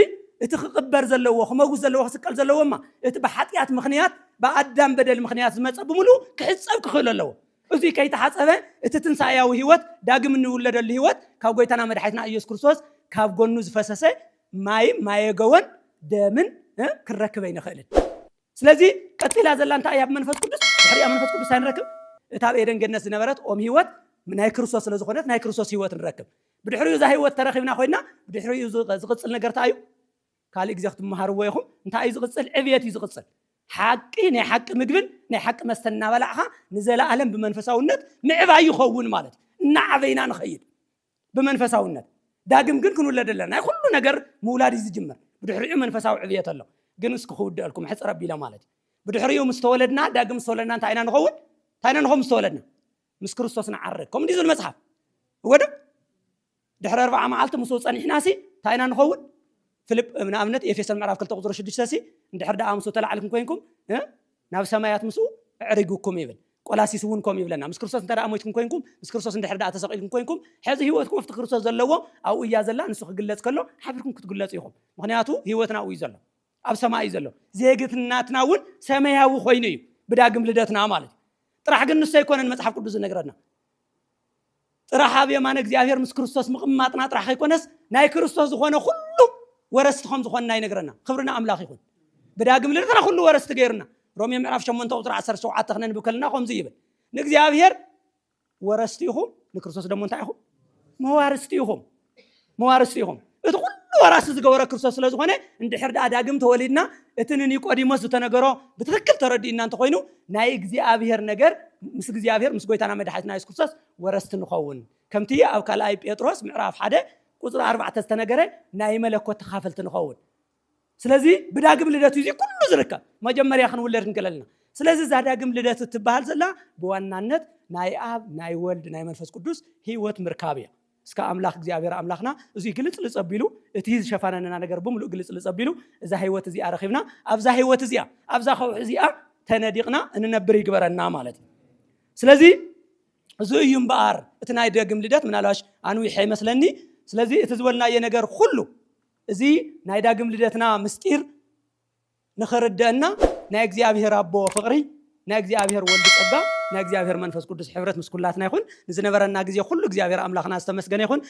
እቲ ክቕበር ዘለዎ ክመውት ዘለዎ ክስቀል ዘለዎማ እቲ ብሓጢያት ምኽንያት በአዳም በደል ምኽንያት ዝመፀ ብምሉ ክሕፀብ ክኽእል ኣለዎ እዚ ከይተሓፀበ እቲ ትንሳኤያዊ ህይወት ዳግም እንውለደሉ ህይወት ካብ ጎይታና መድሓኒትና ኢየሱስ ክርስቶስ ካብ ጎኑ ዝፈሰሰ ማየገወን ደምን ክረክበ ይንኽእልን ስለዚህ ቀጥላ ዘላ እንታይ እያ ብመንፈስ ቅዱስ ድሕሪኣ መንፈስ ቅዱስ ሳይንረክብ እታ በኤደን ገነት ዝነበረት ኦም ህይወት ናይ ክርስቶስ ስለ ዝኾነት ናይ ክርስቶስ ህይወት ንረክብ ብድሕሪኡ ዛ ህይወት ተረኺብና ኮይና ብድሕሪኡ ዝቕፅል ነገር እንታይ እዩ ካልእ ግዜ ክትመሃርዎ ኢኹም እንታይ እዩ ዝቕፅል ዕብየት እዩ ዝቕፅል ሓቂ ናይ ሓቂ ምግብን ናይ ሓቂ መስተን እናበላዕኻ ንዘለኣለም ብመንፈሳውነት ምዕባይ ይኸውን ማለት እናዓበይና ንኸይድ ብመንፈሳውነት ዳግም ግን ክንውለድ ኣለና ናይ ኩሉ ነገር ምውላድ እዩ ዝጅመር ብድሕሪኡ መንፈሳዊ ዕብየት ኣሎ ግን እስኪ ክውድአልኩም ሕፅር ኣቢለ ማለት ብድሕሪኡ ምስ ተወለድና ዳግም ምስ ተወለድና እንታይ ኢና ንኸውን ምስ ተወለድና ምስ ክርስቶስ ንዓርግ ከምኡ ዝብል መፅሓፍ ወደ ድሕሪ 40 መዓልቲ ምስ ፀኒሕናሲ እንታይ ኢና ንኸውን فيليب من أمنت إفسس المعرف كل تقدر شدش ساسي عند حرد أمسو طلع عليكم كوينكم ناب سمايات مسو عرقوكم يبل قلاسي سونكم يبلنا مس كريستوس انت أمويتكم كوينكم مس كريستوس عند حرد أتساقيكم كوينكم هذا هيوتكم في كريستوس زلوا أو إياه زلا نسخ قلت كله حبركم كتقولات يخم مغنياتو هيوتنا ويزلا أب سماء يزلا زيجت الناتنا ون سماها وخويني بداقم لدتنا مالك راح قلنا سيكون المسحف قدوس نقرنا راح أبي ما نجزي أفير مس كريستوس مقماتنا راح يكونس ناي كريستوس زخونه كله ورثتهم زخون ناي نقرنا خبرنا أملاخ يكون بداقم لدتنا كله ورثت غيرنا رومي معرف شو من توتر 10 ساعات تخنن بكلنا قوم زيبل نجزي أفير ورثتيهم لكريستوس دمون تاعهم موارثتيهم كل ورث زغورا كريستوس لزخونه عند حرد أداقم توليدنا اتنين يقدموا تنغرو بتفكر تردينا انت خوينو ناي እግዚአብሔር ነገር ምስ እግዚአብሔር ምስ ጎይታና መድኃኒትና ኢየሱስ ክርስቶስ ወረስት ንኸውን ከምቲ ኣብ ካልኣይ ጴጥሮስ ምዕራፍ 1 ቁጥር 4 ዝተነገረ ናይ መለኮት ተኻፈልት ንኸውን ስለዚ ብዳግም ልደቱ እዚ ኩሉ ዝርከብ መጀመርያ ክንውለድ እንከለልና ስለዚ ዛዳግም ልደቱ ትባሃል ዘላ በዋናነት ናይ አብ ናይ ወልድ ናይ መንፈስ ቅዱስ ህይወት ምርካብያ እስከ አምላክ እግዚአብሔር አምላክና እዚ ግልጽ ልጸቢሉ እቲ ሸፋናና ነገር በሙሉ ግልጽ ልጸቢሉ እዛ ህይወት እዚ አረኺብና ኣብዛ ህይወት እዚያ ኣብዛ ኸውዕ እዚያ ተነዲቅና እንነብር ይግበረና ማለት ስለዚ እዚ እዩ እምበኣር እቲ ናይ ዳግም ልደት ምናልባሽ አንዊሕ ይመስለኒ ስለዚ እቲ ዝበልና የነገር ሁሉ እዚ ናይ ዳግም ልደትና ምስጢር ንኸረደና ናይ እግዚአብሔር አቦ ፍቅሪ ናይ እግዚአብሔር ወልድ ጸጋ ናይ እግዚአብሔር መንፈስ ቅዱስ ሕብረት ምስኩላትና ይኹን ንዝነበረና ግዜ ሁሉ እግዚአብሔር አምላክና ዝተመስገነ ይኹን